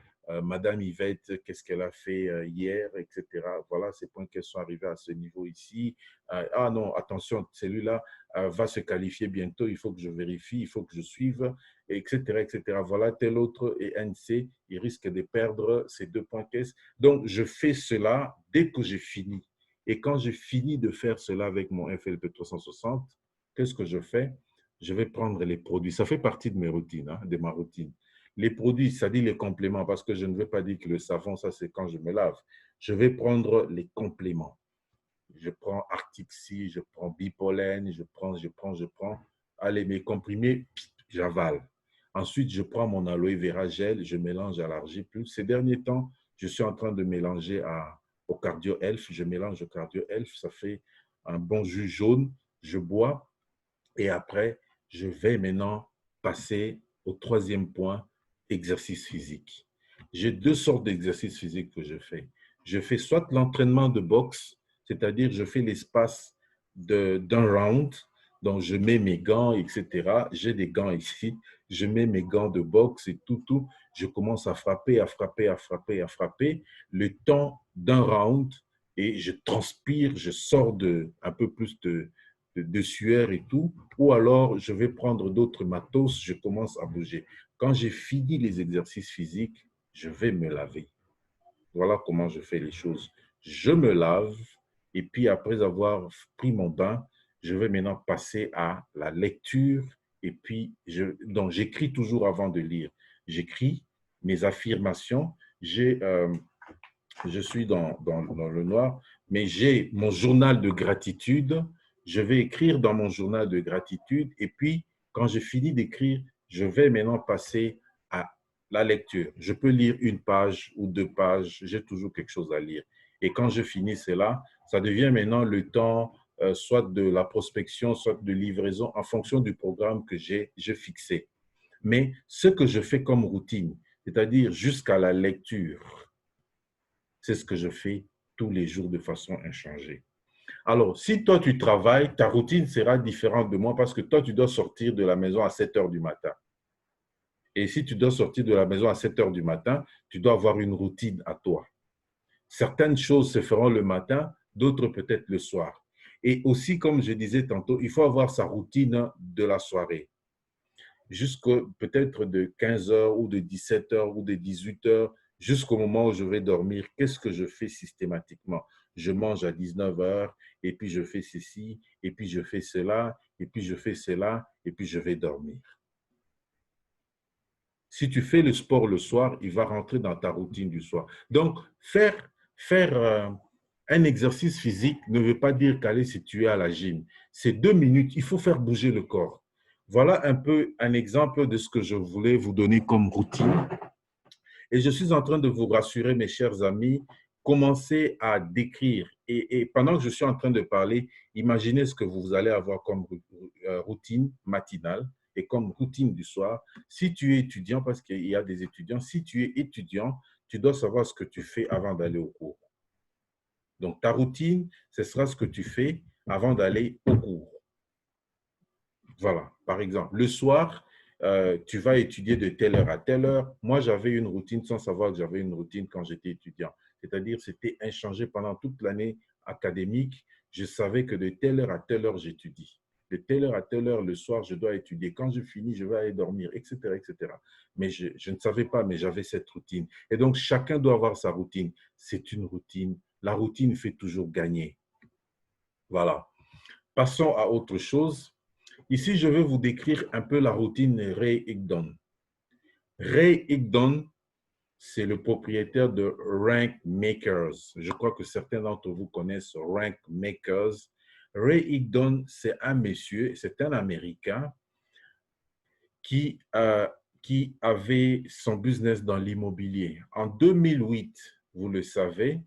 Madame Yvette, qu'est-ce qu'elle a fait hier, etc. Voilà, ces points qu'elles sont arrivées à ce niveau ici. Ah non, attention, celui-là va se qualifier bientôt, il faut que je vérifie, il faut que je suive, etc., etc. Voilà, tel autre et NC, il risque de perdre ces 2 points caisse. Donc, je fais cela dès que j'ai fini. Et quand j'ai fini de faire cela avec mon FLP 360, qu'est-ce que je fais? Je vais prendre les produits. Ça fait partie de mes routines, hein, de ma routine. Les produits, c'est-à-dire les compléments, parce que je ne vais pas dire que le savon, ça c'est quand je me lave. Je vais prendre les compléments. Je prends Artixi, je prends Bipolène, je prends. Allez, mes comprimés, j'avale. Ensuite, je prends mon aloe vera gel, je mélange à l'argile plus. Ces derniers temps, je suis en train de mélanger au Cardio Elf. Je mélange au Cardio Elf, ça fait un bon jus jaune. Je bois et après, je vais maintenant passer au troisième point, exercice physique. J'ai 2 sortes d'exercices physiques que je fais. Je fais soit l'entraînement de boxe, c'est-à-dire je fais l'espace d'un round, donc je mets mes gants, etc. J'ai des gants ici, je mets mes gants de boxe et tout. Je commence à frapper, à frapper, à frapper, à frapper, le temps d'un round et je transpire, je sors un peu plus de sueur et tout, ou alors je vais prendre d'autres matos, je commence à bouger. Quand j'ai fini les exercices physiques, je vais me laver. Voilà comment je fais les choses. Je me lave et puis après avoir pris mon bain, je vais maintenant passer à la lecture et puis donc j'écris toujours avant de lire. J'écris mes affirmations. Je suis dans le noir, mais j'ai mon journal de gratitude. Je vais écrire dans mon journal de gratitude et puis quand j'ai fini d'écrire, je vais maintenant passer à la lecture. Je peux lire 1 page ou 2 pages, j'ai toujours quelque chose à lire. Et quand je finis cela, ça devient maintenant le temps soit de la prospection, soit de livraison en fonction du programme que j'ai fixé. Mais ce que je fais comme routine, c'est-à-dire jusqu'à la lecture, c'est ce que je fais tous les jours de façon inchangée. Alors, si toi, tu travailles, ta routine sera différente de moi parce que toi, tu dois sortir de la maison à 7 heures du matin. Et si tu dois sortir de la maison à 7 heures du matin, tu dois avoir une routine à toi. Certaines choses se feront le matin, d'autres peut-être le soir. Et aussi, comme je disais tantôt, il faut avoir sa routine de la soirée. Jusqu'au peut-être de 15 heures ou de 17 heures ou de 18 heures, jusqu'au moment où je vais dormir, qu'est-ce que je fais systématiquement? Je mange à 19 heures et puis je fais ceci, et puis je fais cela, et puis je fais cela, et puis je vais dormir. Si tu fais le sport le soir, il va rentrer dans ta routine du soir. Donc, faire un exercice physique ne veut pas dire qu'aller se tuer à la gym. C'est 2 minutes, il faut faire bouger le corps. Voilà un peu un exemple de ce que je voulais vous donner comme routine. Et je suis en train de vous rassurer, mes chers amis, commencez à décrire. Et pendant que je suis en train de parler, imaginez ce que vous allez avoir comme routine matinale et comme routine du soir. Si tu es étudiant, parce qu'il y a des étudiants, si tu es étudiant, tu dois savoir ce que tu fais avant d'aller au cours. Donc, ta routine, ce sera ce que tu fais avant d'aller au cours. Voilà, par exemple, le soir, tu vas étudier de telle heure à telle heure. Moi, j'avais une routine sans savoir que j'avais une routine quand j'étais étudiant. C'est-à-dire, c'était inchangé pendant toute l'année académique. Je savais que de telle heure à telle heure, j'étudie. De telle heure à telle heure, le soir, je dois étudier. Quand je finis, je vais aller dormir, etc., etc. Mais je ne savais pas, mais j'avais cette routine. Et donc, chacun doit avoir sa routine. C'est une routine. La routine fait toujours gagner. Voilà. Passons à autre chose. Ici, je vais vous décrire un peu la routine Ray Higdon. Ray Higdon, c'est le propriétaire de Rank Makers. Je crois que certains d'entre vous connaissent Rank Makers. Ray Higdon, c'est un monsieur, c'est un Américain qui avait son business dans l'immobilier. En 2008, vous le savez,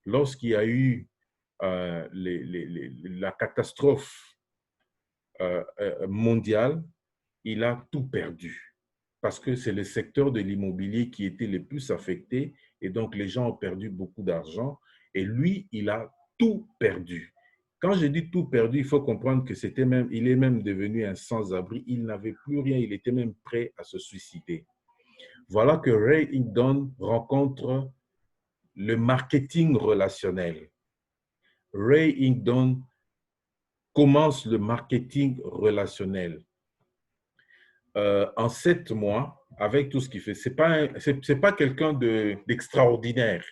lorsqu'il y a eu la catastrophe mondiale, il a tout perdu. parce que c'est le secteur de l'immobilier qui était le plus affecté et donc les gens ont perdu beaucoup d'argent et lui, il a tout perdu. Quand je dis tout perdu, il faut comprendre que il est même devenu un sans-abri, il n'avait plus rien, il était même prêt à se suicider. Voilà que Ray Higdon rencontre le marketing relationnel. Ray Higdon commence le marketing relationnel. En 7 mois, avec tout ce qu'il fait, c'est pas quelqu'un d'extraordinaire.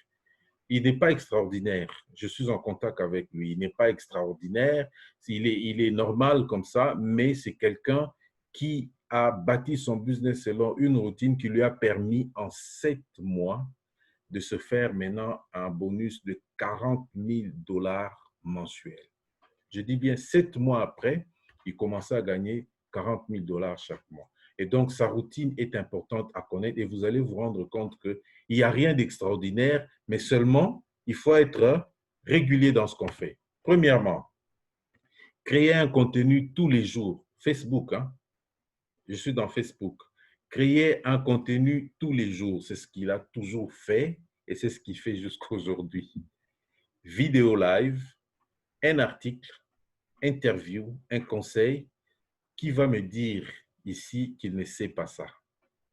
Il n'est pas extraordinaire. Je suis en contact avec lui. Il n'est pas extraordinaire. Il est normal comme ça, mais c'est quelqu'un qui a bâti son business selon une routine qui lui a permis en 7 mois de se faire maintenant un bonus de 40 000 $ mensuels. Je dis bien 7 mois après, il commençait à gagner 40 000 $ chaque mois. Et donc, sa routine est importante à connaître et vous allez vous rendre compte qu'il n'y a rien d'extraordinaire, mais seulement, il faut être régulier dans ce qu'on fait. Premièrement, créer un contenu tous les jours. Facebook, hein? Je suis dans Facebook. Créer un contenu tous les jours, c'est ce qu'il a toujours fait et c'est ce qu'il fait jusqu'à aujourd'hui. Vidéo live, un article, interview, un conseil, qui va me dire ici qu'il ne sait pas ça?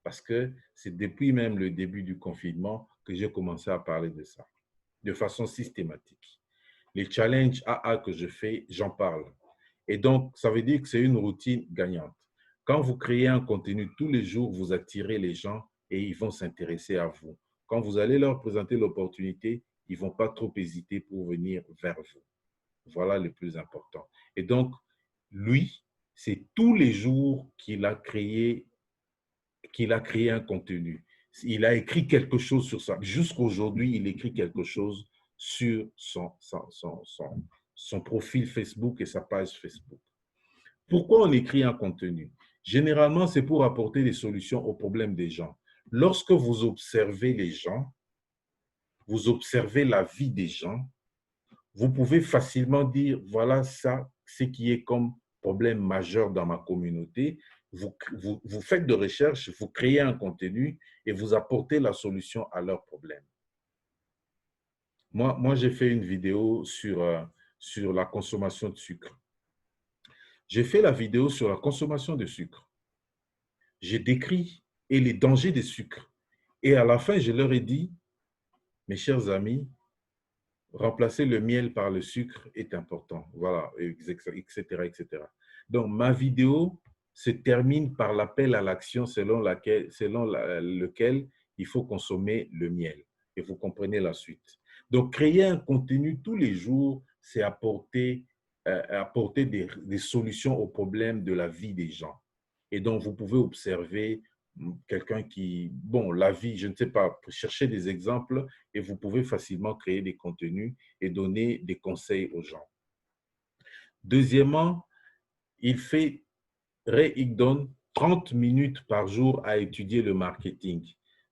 Parce que c'est depuis même le début du confinement que j'ai commencé à parler de ça, de façon systématique. Les challenges AA que je fais, j'en parle. Et donc, ça veut dire que c'est une routine gagnante. Quand vous créez un contenu tous les jours, vous attirez les gens et ils vont s'intéresser à vous. Quand vous allez leur présenter l'opportunité, ils ne vont pas trop hésiter pour venir vers vous. Voilà le plus important. Et donc, lui, c'est tous les jours qu'il a créé un contenu. Il a écrit quelque chose sur ça. Jusqu'aujourd'hui, il écrit quelque chose sur son profil Facebook et sa page Facebook. Pourquoi on écrit un contenu? Généralement, c'est pour apporter des solutions aux problèmes des gens. Lorsque vous observez les gens, vous observez la vie des gens, vous pouvez facilement dire, voilà ça, ce qui est comme problème majeur dans ma communauté. Vous faites de recherche, vous créez un contenu et vous apportez la solution à leurs problèmes. Moi j'ai fait une vidéo sur la consommation de sucre. J'ai fait la vidéo sur la consommation de sucre. J'ai décrit et les dangers des sucres. Et à la fin, je leur ai dit, mes chers amis, remplacer le miel par le sucre est important. Voilà, etc., etc. Donc, ma vidéo se termine par l'appel à l'action selon lequel il faut consommer le miel. Et vous comprenez la suite. Donc, créer un contenu tous les jours, c'est apporter des solutions aux problèmes de la vie des gens. Et donc, vous pouvez observer quelqu'un qui, bon, la vie, je ne sais pas, chercher des exemples et vous pouvez facilement créer des contenus et donner des conseils aux gens. Deuxièmement, Ray Higdon 30 minutes par jour à étudier le marketing.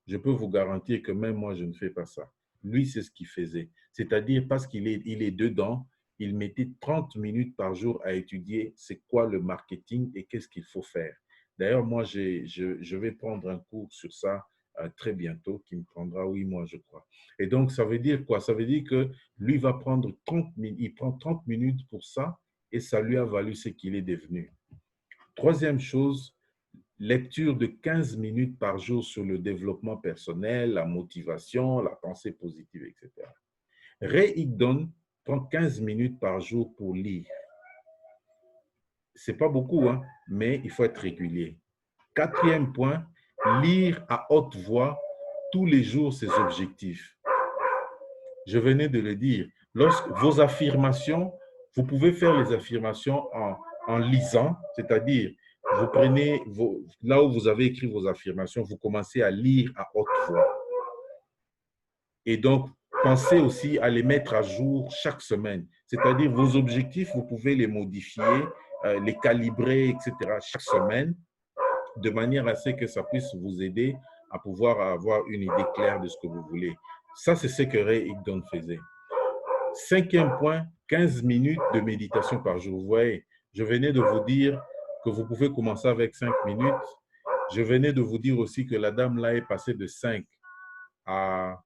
Je peux vous garantir que même moi, je ne fais pas ça. Lui, c'est ce qu'il faisait. C'est-à-dire parce qu'il est dedans, il mettait 30 minutes par jour à étudier c'est quoi le marketing et qu'est-ce qu'il faut faire. D'ailleurs, moi, je vais prendre un cours sur ça très bientôt, qui me prendra 8 mois, je crois. Et donc, ça veut dire quoi? Ça veut dire que lui va prendre 30 minutes, il prend 30 minutes pour ça et ça lui a valu ce qu'il est devenu. Troisième chose, lecture de 15 minutes par jour sur le développement personnel, la motivation, la pensée positive, etc. Ray Higdon prend 15 minutes par jour pour lire. Ce n'est pas beaucoup, hein, mais il faut être régulier. Quatrième point, lire à haute voix tous les jours ses objectifs. Je venais de le dire. Lorsque vos affirmations, vous pouvez faire les affirmations en lisant, c'est-à-dire vous prenez là où vous avez écrit vos affirmations, vous commencez à lire à haute voix. Et donc, pensez aussi à les mettre à jour chaque semaine. C'est-à-dire vos objectifs, vous pouvez les modifier, les calibrer, etc. chaque semaine, de manière à ce que ça puisse vous aider à pouvoir avoir une idée claire de ce que vous voulez. Ça, c'est ce que Ray Higdon faisait. Cinquième point, 15 minutes de méditation par jour. Vous voyez, je venais de vous dire que vous pouvez commencer avec 5 minutes Je venais de vous dire aussi que la dame là est passée de 5 à,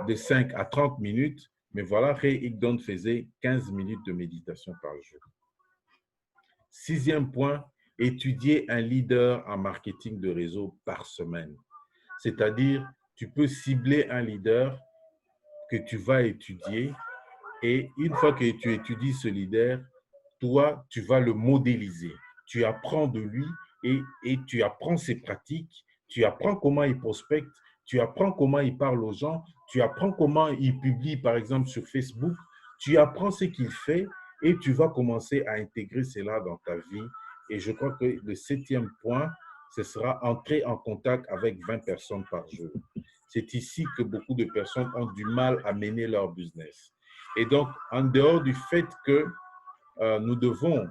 de 5 à 30 minutes, mais voilà, Ray Higdon faisait 15 minutes de méditation par jour. Sixième point, étudier un leader en marketing de réseau par semaine. C'est-à-dire, tu peux cibler un leader que tu vas étudier et une fois que tu étudies ce leader, toi, tu vas le modéliser. Tu apprends de lui et tu apprends ses pratiques, tu apprends comment il prospecte, tu apprends comment il parle aux gens, tu apprends comment il publie, par exemple, sur Facebook, tu apprends ce qu'il fait et tu vas commencer à intégrer cela dans ta vie. Et je crois que le septième point, ce sera entrer en contact avec 20 personnes par jour. C'est ici que beaucoup de personnes ont du mal à mener leur business. Et donc, en dehors du fait que nous devons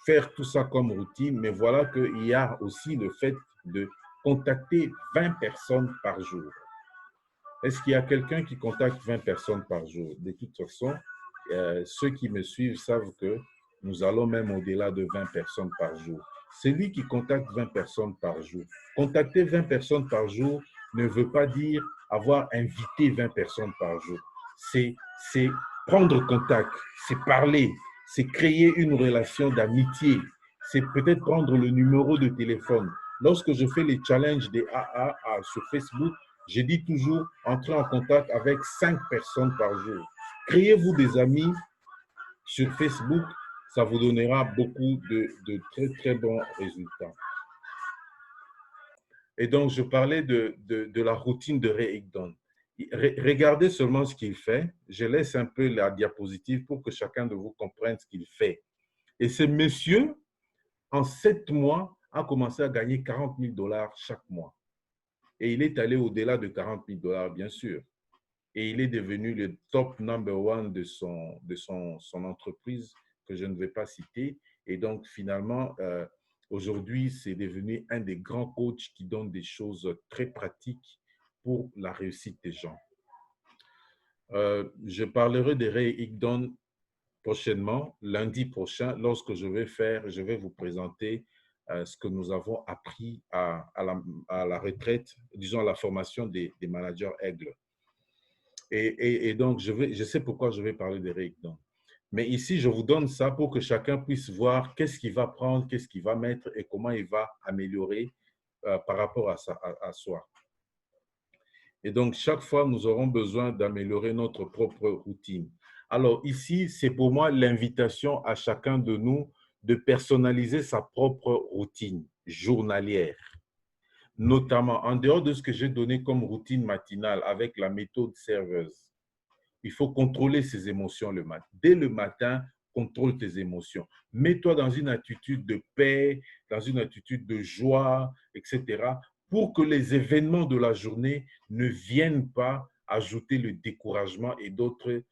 faire tout ça comme routine, mais voilà qu'il y a aussi le fait de contacter 20 personnes par jour. Est-ce qu'il y a quelqu'un qui contacte 20 personnes par jour? De toute façon, ceux qui me suivent savent que nous allons même au-delà de 20 personnes par jour. Celui qui contacte 20 personnes par jour. Contacter 20 personnes par jour ne veut pas dire avoir invité 20 personnes par jour. C'est prendre contact, c'est parler, c'est créer une relation d'amitié, c'est peut-être prendre le numéro de téléphone. Lorsque je fais les challenges des AAA sur Facebook, je dis toujours entrer en contact avec 5 personnes par jour. Créez-vous des amis sur Facebook, ça vous donnera beaucoup de très, très bons résultats. Et donc, je parlais de la routine de Ray Higdon. Regardez seulement ce qu'il fait. Je laisse un peu la diapositive pour que chacun de vous comprenne ce qu'il fait. Et ce monsieur, en 7 mois, a commencé à gagner 40 000 $ chaque mois. Et il est allé au-delà de 40 000 $, bien sûr. Et il est devenu le top number one de son entreprise, que je ne vais pas citer. Et donc, finalement, aujourd'hui, c'est devenu un des grands coachs qui donne des choses très pratiques pour la réussite des gens. Je parlerai de Ray Higdon prochainement, lundi prochain, lorsque je vais vous présenter ce que nous avons appris à la retraite, disons à la formation des managers Aigle. Et donc, je sais pourquoi je vais parler de Ray Higdon. Mais ici, je vous donne ça pour que chacun puisse voir qu'est-ce qu'il va prendre, qu'est-ce qu'il va mettre et comment il va améliorer par rapport à soi. Et donc, chaque fois, nous aurons besoin d'améliorer notre propre routine. Alors ici, c'est pour moi l'invitation à chacun de nous de personnaliser sa propre routine journalière, notamment en dehors de ce que j'ai donné comme routine matinale avec la méthode serveuse. Il faut contrôler ses émotions le matin. Dès le matin, contrôle tes émotions. Mets-toi dans une attitude de paix, dans une attitude de joie, etc., pour que les événements de la journée ne viennent pas ajouter le découragement et d'autres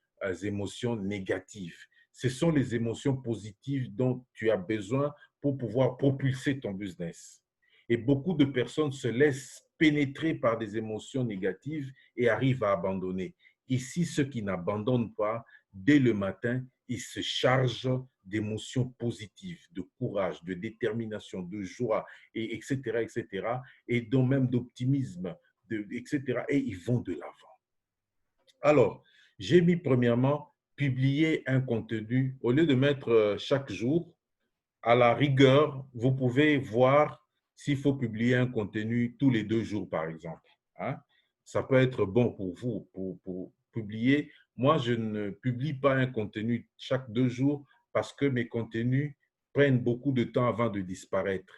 émotions négatives. Ce sont les émotions positives dont tu as besoin pour pouvoir propulser ton business. Et beaucoup de personnes se laissent pénétrer par des émotions négatives et arrivent à abandonner. Ici, ceux qui n'abandonnent pas, dès le matin, ils se chargent d'émotions positives, de courage, de détermination, de joie, et etc., etc., et donc même d'optimisme, etc., et ils vont de l'avant. Alors, j'ai mis premièrement publier un contenu. Au lieu de mettre chaque jour, à la rigueur, vous pouvez voir s'il faut publier un contenu tous les 2 jours, par exemple. Hein? Ça peut être bon pour vous, pour publier. Moi, je ne publie pas un contenu chaque 2 jours parce que mes contenus prennent beaucoup de temps avant de disparaître.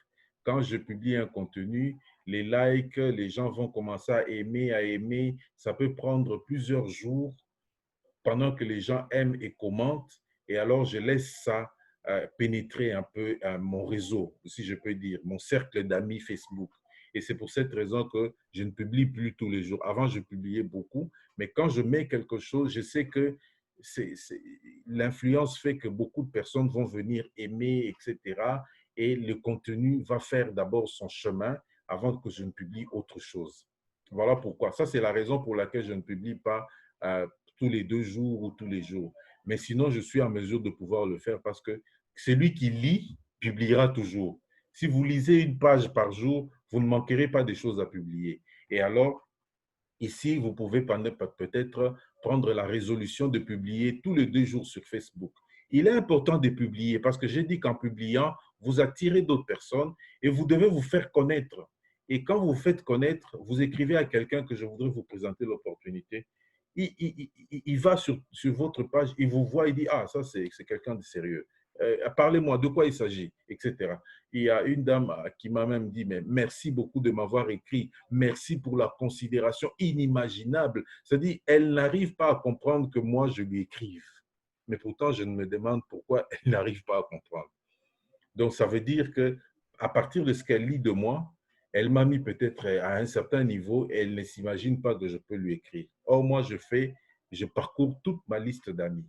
Quand je publie un contenu, les likes, les gens vont commencer à aimer. Ça peut prendre plusieurs jours pendant que les gens aiment et commentent. Et alors, je laisse ça pénétrer un peu mon réseau, si je peux dire, mon cercle d'amis Facebook. Et c'est pour cette raison que je ne publie plus tous les jours. Avant, je publiais beaucoup, mais quand je mets quelque chose, je sais que l'influence fait que beaucoup de personnes vont venir aimer, etc. Et le contenu va faire d'abord son chemin avant que je ne publie autre chose. Voilà pourquoi. Ça, c'est la raison pour laquelle je ne publie pas tous les 2 jours ou tous les jours. Mais sinon, je suis en mesure de pouvoir le faire parce que celui qui lit publiera toujours. Si vous lisez une page par jour, vous ne manquerez pas des choses à publier. Et alors, ici, vous pouvez peut-être prendre la résolution de publier tous les 2 jours sur Facebook. Il est important de publier parce que j'ai dit qu'en publiant, vous attirez d'autres personnes et vous devez vous faire connaître. Et quand vous vous faites connaître, vous écrivez à quelqu'un que je voudrais vous présenter l'opportunité. Il va sur votre page, il vous voit, il dit, ah, ça c'est quelqu'un de sérieux. Parlez-moi, de quoi il s'agit, etc. Il y a une dame qui m'a même dit, mais merci beaucoup de m'avoir écrit, merci pour la considération inimaginable. C'est-à-dire, elle n'arrive pas à comprendre que moi, je lui écrive. Mais pourtant, je me demande pourquoi elle n'arrive pas à comprendre. Donc, ça veut dire que à partir de ce qu'elle lit de moi, elle m'a mis peut-être à un certain niveau et elle ne s'imagine pas que je peux lui écrire. Or, moi, je parcours toute ma liste d'amis.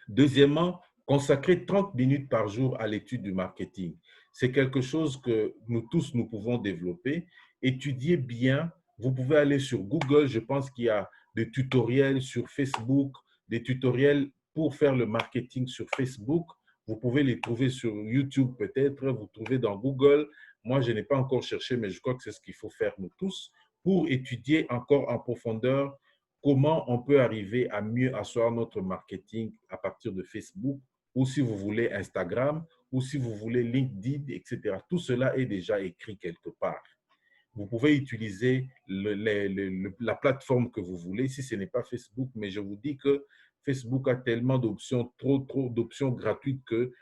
Deuxièmement, consacrer 30 minutes par jour à l'étude du marketing. C'est quelque chose que nous tous, nous pouvons développer. Étudiez bien. Vous pouvez aller sur Google. Je pense qu'il y a des tutoriels sur Facebook, des tutoriels pour faire le marketing sur Facebook. Vous pouvez les trouver sur YouTube peut-être. Vous trouvez dans Google. Moi, je n'ai pas encore cherché, mais je crois que c'est ce qu'il faut faire nous tous pour étudier encore en profondeur comment on peut arriver à mieux asseoir notre marketing à partir de Facebook, ou si vous voulez Instagram, ou si vous voulez LinkedIn, etc. Tout cela est déjà écrit quelque part. Vous pouvez utiliser la plateforme que vous voulez, si ce n'est pas Facebook, mais je vous dis que Facebook a tellement d'options, trop d'options gratuites que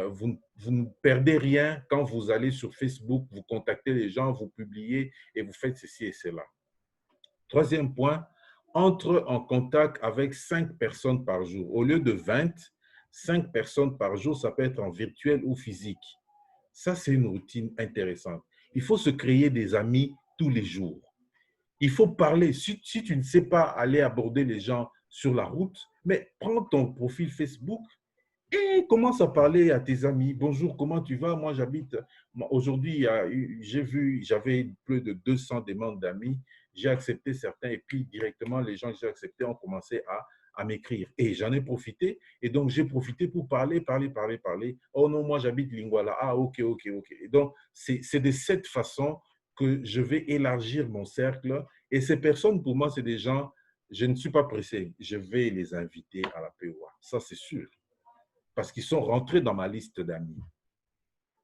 vous ne perdez rien quand vous allez sur Facebook, vous contactez les gens, vous publiez et vous faites ceci et cela. Troisième point, entre en contact avec 5 personnes par jour. Au lieu de 20, 5 personnes par jour, ça peut être en virtuel ou physique. Ça, c'est une routine intéressante. Il faut se créer des amis tous les jours. Il faut parler. Si tu ne sais pas aller aborder les gens sur la route, mais prends ton profil Facebook et commence à parler à tes amis. Bonjour, comment tu vas? Moi, j'habite. Aujourd'hui, j'avais plus de 200 demandes d'amis. J'ai accepté certains et puis directement, les gens que j'ai acceptés ont commencé à m'écrire. Et j'en ai profité. Et donc, j'ai profité pour parler. Oh non, moi, j'habite Lingwala. Ah, ok, ok, ok. Et donc, c'est de cette façon que je vais élargir mon cercle. Et ces personnes, pour moi, c'est des gens, je ne suis pas pressé. Je vais les inviter à la POA. Ça, c'est sûr parce qu'ils sont rentrés dans ma liste d'amis.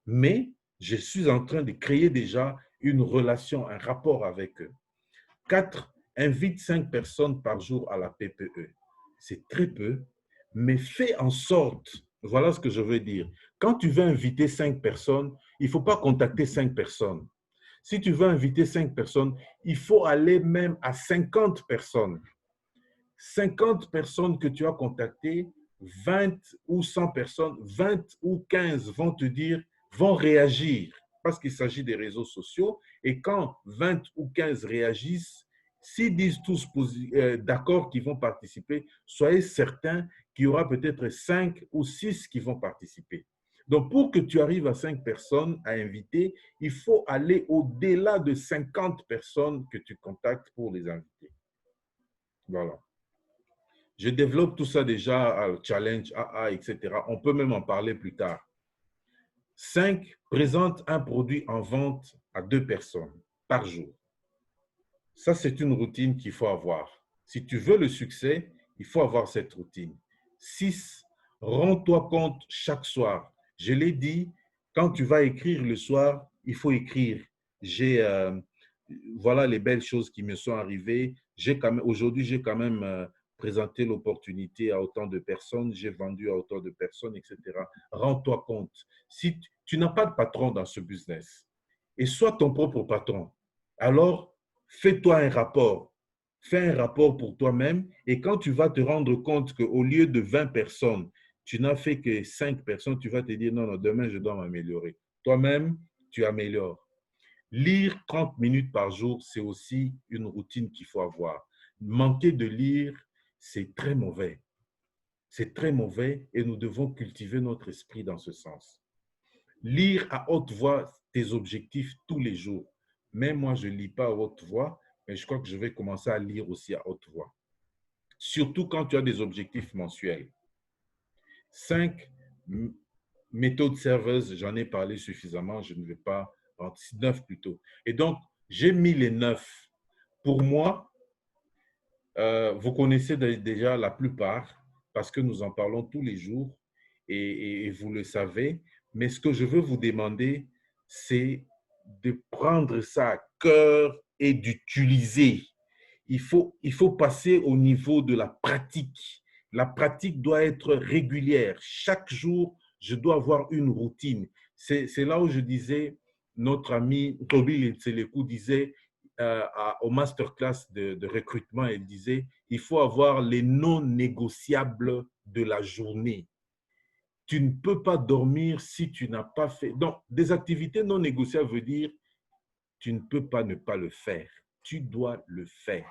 Mais je suis en train de créer déjà une relation, un rapport avec eux. 4, invite 5 personnes par jour à la PPE. C'est très peu, mais fais en sorte, voilà ce que je veux dire. Quand tu veux inviter 5 personnes, il ne faut pas contacter 5 personnes. Si tu veux inviter 5 personnes, il faut aller même à 50 personnes. 50 personnes que tu as contactées, 20 ou 100 personnes, 20 ou 15 vont te dire, vont réagir parce qu'il s'agit des réseaux sociaux. Et quand 20 ou 15 réagissent, s'ils disent tous d'accord qu'ils vont participer, soyez certains qu'il y aura peut-être 5 ou 6 qui vont participer. Donc, pour que tu arrives à 5 personnes à inviter, il faut aller au-delà de 50 personnes que tu contactes pour les inviter. Voilà. Je développe tout ça déjà, challenge, AA, etc. On peut même en parler plus tard. 5, présente un produit en vente à 2 personnes par jour. Ça, c'est une routine qu'il faut avoir. Si tu veux le succès, il faut avoir cette routine. 6, rends-toi compte chaque soir. Je l'ai dit, quand tu vas écrire le soir, il faut écrire. Voilà les belles choses qui me sont arrivées. Aujourd'hui, j'ai quand même présenté l'opportunité à autant de personnes, j'ai vendu à autant de personnes, etc. Rends-toi compte. Si tu n'as pas de patron dans ce business et sois ton propre patron, alors fais-toi un rapport. Fais un rapport pour toi-même et quand tu vas te rendre compte qu'au lieu de 20 personnes, tu n'as fait que 5 personnes, tu vas te dire non, non, demain, je dois m'améliorer. Toi-même, tu améliores. Lire 30 minutes par jour, c'est aussi une routine qu'il faut avoir. Manquer de lire, c'est très mauvais. C'est très mauvais et nous devons cultiver notre esprit dans ce sens. Lire à haute voix tes objectifs tous les jours. Même moi, je ne lis pas à haute voix, mais je crois que je vais commencer à lire aussi à haute voix. Surtout quand tu as des objectifs mensuels. 5, méthode serveuse, j'en ai parlé suffisamment, je ne vais pas rentrer, 9 plutôt. Et donc, j'ai mis les 9. Pour moi, vous connaissez déjà la plupart parce que nous en parlons tous les jours et vous le savez. Mais ce que je veux vous demander, c'est de prendre ça à cœur et d'utiliser. Il faut passer au niveau de la pratique. La pratique doit être régulière. Chaque jour, je dois avoir une routine. C'est là où je disais, notre ami Toby Letselekou disait au masterclass de recrutement, il disait, il faut avoir les non négociables de la journée. Tu ne peux pas dormir si tu n'as pas fait. Donc, des activités non négociables veut dire, tu ne peux pas ne pas le faire. Tu dois le faire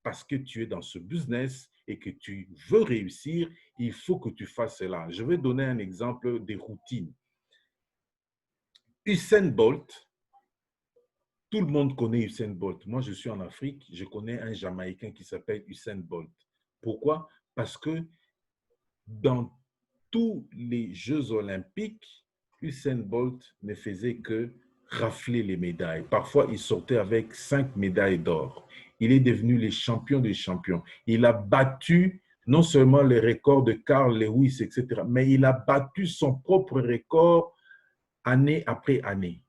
parce que tu es dans ce business et que tu veux réussir, il faut que tu fasses cela. Je vais donner un exemple des routines. Usain Bolt, tout le monde connaît Usain Bolt. Moi, je suis en Afrique, je connais un Jamaïcain qui s'appelle Usain Bolt. Pourquoi? Parce que dans tous les Jeux olympiques, Usain Bolt ne faisait que rafler les médailles. Parfois, il sortait avec 5 médailles d'or. Il est devenu le champion des champions. Il a battu non seulement les records de Carl Lewis, etc., mais il a battu son propre record année après année.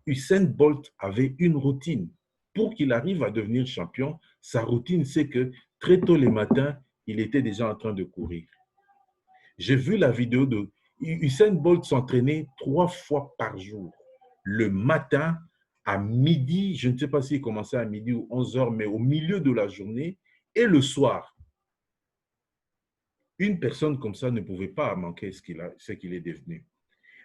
Usain Bolt avait une routine. Pour qu'il arrive à devenir champion, sa routine, c'est que très tôt le matin, il était déjà en train de courir. J'ai vu la vidéo de Usain Bolt s'entraîner 3 fois par jour. Le matin, à midi, je ne sais pas s'il commençait à midi ou 11 heures, mais au milieu de la journée, et le soir. Une personne comme ça ne pouvait pas manquer ce qu'il est devenu.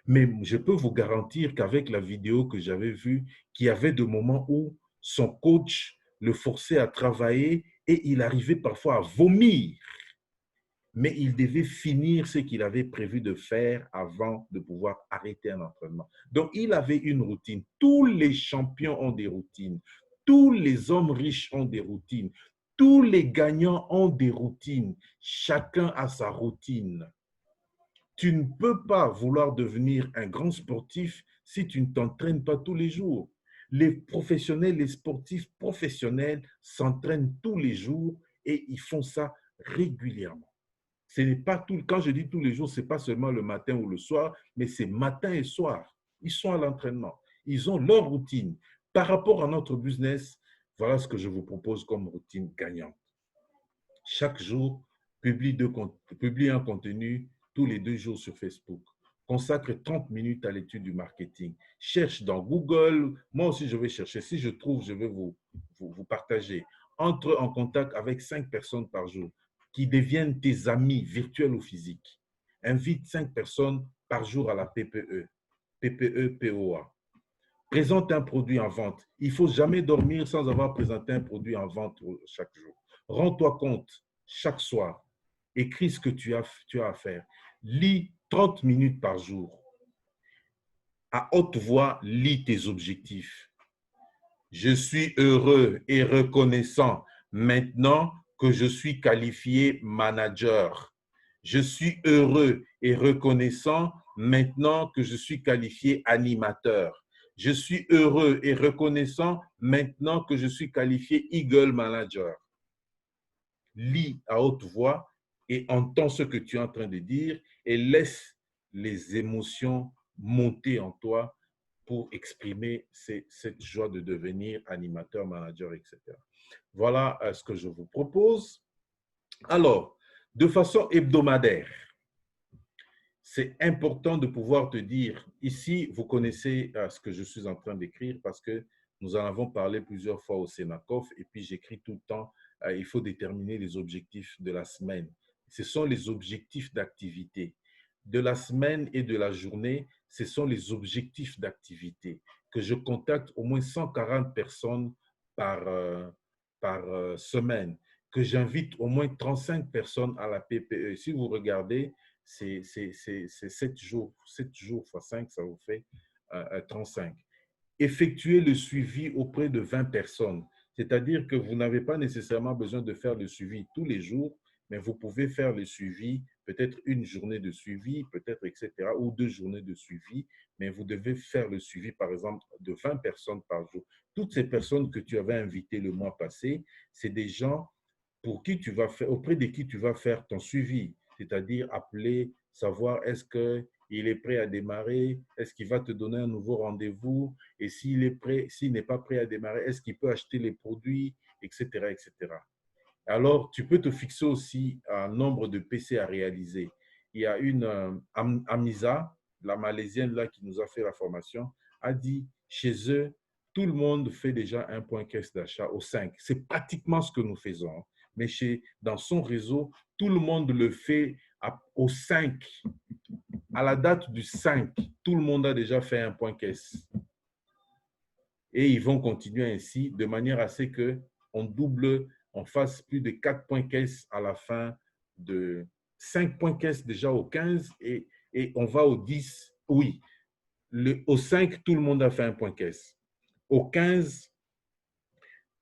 Mais je peux vous garantir qu'avec la vidéo que j'avais vue, qu'il y avait des moments où son coach le forçait à travailler et il arrivait parfois à vomir. Mais il devait finir ce qu'il avait prévu de faire avant de pouvoir arrêter un entraînement. Donc, il avait une routine. Tous les champions ont des routines. Tous les hommes riches ont des routines. Tous les gagnants ont des routines. Chacun a sa routine. Tu ne peux pas vouloir devenir un grand sportif si tu ne t'entraînes pas tous les jours. Les professionnels, les sportifs professionnels s'entraînent tous les jours et ils font ça régulièrement. Ce n'est pas tout, quand je dis tous les jours, ce n'est pas seulement le matin ou le soir, mais c'est matin et soir. Ils sont à l'entraînement. Ils ont leur routine. Par rapport à notre business, voilà ce que je vous propose comme routine gagnante. Chaque jour, publie un contenu tous les 2 jours sur Facebook. Consacre 30 minutes à l'étude du marketing. Cherche dans Google. Moi aussi, je vais chercher. Si je trouve, je vais vous partager. Entre en contact avec 5 personnes par jour qui deviennent tes amis virtuels ou physiques. Invite 5 personnes par jour à la PPE. PPE, POA. Présente un produit en vente. Il ne faut jamais dormir sans avoir présenté un produit en vente chaque jour. Rends-toi compte chaque soir. Écris ce que tu as à faire. Lis 30 minutes par jour. À haute voix, lis tes objectifs. Je suis heureux et reconnaissant maintenant que je suis qualifié manager. Je suis heureux et reconnaissant maintenant que je suis qualifié animateur. Je suis heureux et reconnaissant maintenant que je suis qualifié Eagle Manager. Lis à haute voix et entends ce que tu es en train de dire et laisse les émotions monter en toi pour exprimer cette joie de devenir animateur, manager, etc. Voilà ce que je vous propose. Alors, de façon hebdomadaire, c'est important de pouvoir te dire, ici, vous connaissez ce que je suis en train d'écrire parce que nous en avons parlé plusieurs fois au Sénacof et puis j'écris tout le temps, il faut déterminer les objectifs de la semaine. Ce sont les objectifs d'activité. De la semaine et de la journée, ce sont les objectifs d'activité que je contacte au moins 140 personnes par semaine, que j'invite au moins 35 personnes à la PPE. Si vous regardez, c'est 7 jours. 7 jours fois 5, ça vous fait 35. Effectuez le suivi auprès de 20 personnes. C'est-à-dire que vous n'avez pas nécessairement besoin de faire le suivi tous les jours, mais vous pouvez faire le suivi, peut-être une journée de suivi, peut-être, etc., ou 2 journées de suivi, mais vous devez faire le suivi, par exemple, de 20 personnes par jour. Toutes ces personnes que tu avais invitées le mois passé, c'est des gens pour qui tu vas faire, auprès de qui tu vas faire ton suivi, c'est-à-dire appeler, savoir est-ce qu'il est prêt à démarrer, est-ce qu'il va te donner un nouveau rendez-vous, et s'il est prêt, s'il n'est pas prêt à démarrer, est-ce qu'il peut acheter les produits, etc., etc. Alors, tu peux te fixer aussi un nombre de PC à réaliser. Il y a une Amisa, la Malaisienne là qui nous a fait la formation, a dit chez eux, tout le monde fait déjà un point caisse d'achat au 5. C'est pratiquement ce que nous faisons. Mais dans son réseau, tout le monde le fait au 5. À la date du 5, tout le monde a déjà fait un point caisse. Et ils vont continuer ainsi de manière à ce qu'on double, on fasse plus de 4 points caisse à la fin de 5 points caisse déjà au 15 et on va au 10. Oui, au 5, tout le monde a fait un point caisse. Au 15,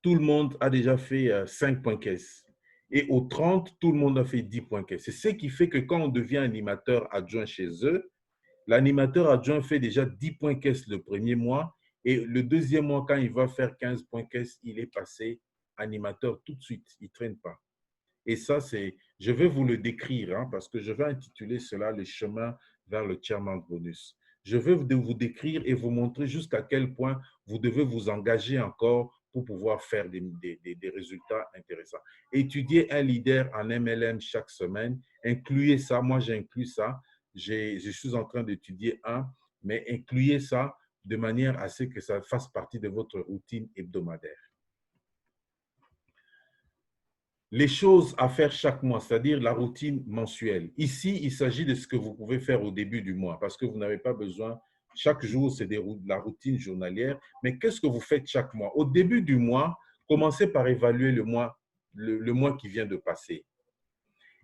tout le monde a déjà fait 5 points caisse. Et au 30, tout le monde a fait 10 points caisse. C'est ce qui fait que quand on devient animateur adjoint chez eux, l'animateur adjoint fait déjà 10 points caisse le premier mois et le deuxième mois, quand il va faire 15 points caisse, il est passé animateur tout de suite. Il ne traîne pas. Et ça, je vais vous le décrire hein, parce que je vais intituler cela le chemin vers le chairman bonus. Je vais vous décrire et vous montrer jusqu'à quel point vous devez vous engager encore pour pouvoir faire des résultats intéressants. Étudier un leader en MLM chaque semaine, incluez ça. Moi, j'inclus ça. Je suis en train d'étudier un, mais incluez ça de manière à ce que ça fasse partie de votre routine hebdomadaire. Les choses à faire chaque mois, c'est-à-dire la routine mensuelle. Ici, il s'agit de ce que vous pouvez faire au début du mois parce que vous n'avez pas besoin, chaque jour, c'est la routine journalière. Mais qu'est-ce que vous faites chaque mois? Au début du mois, commencez par évaluer le mois qui vient de passer.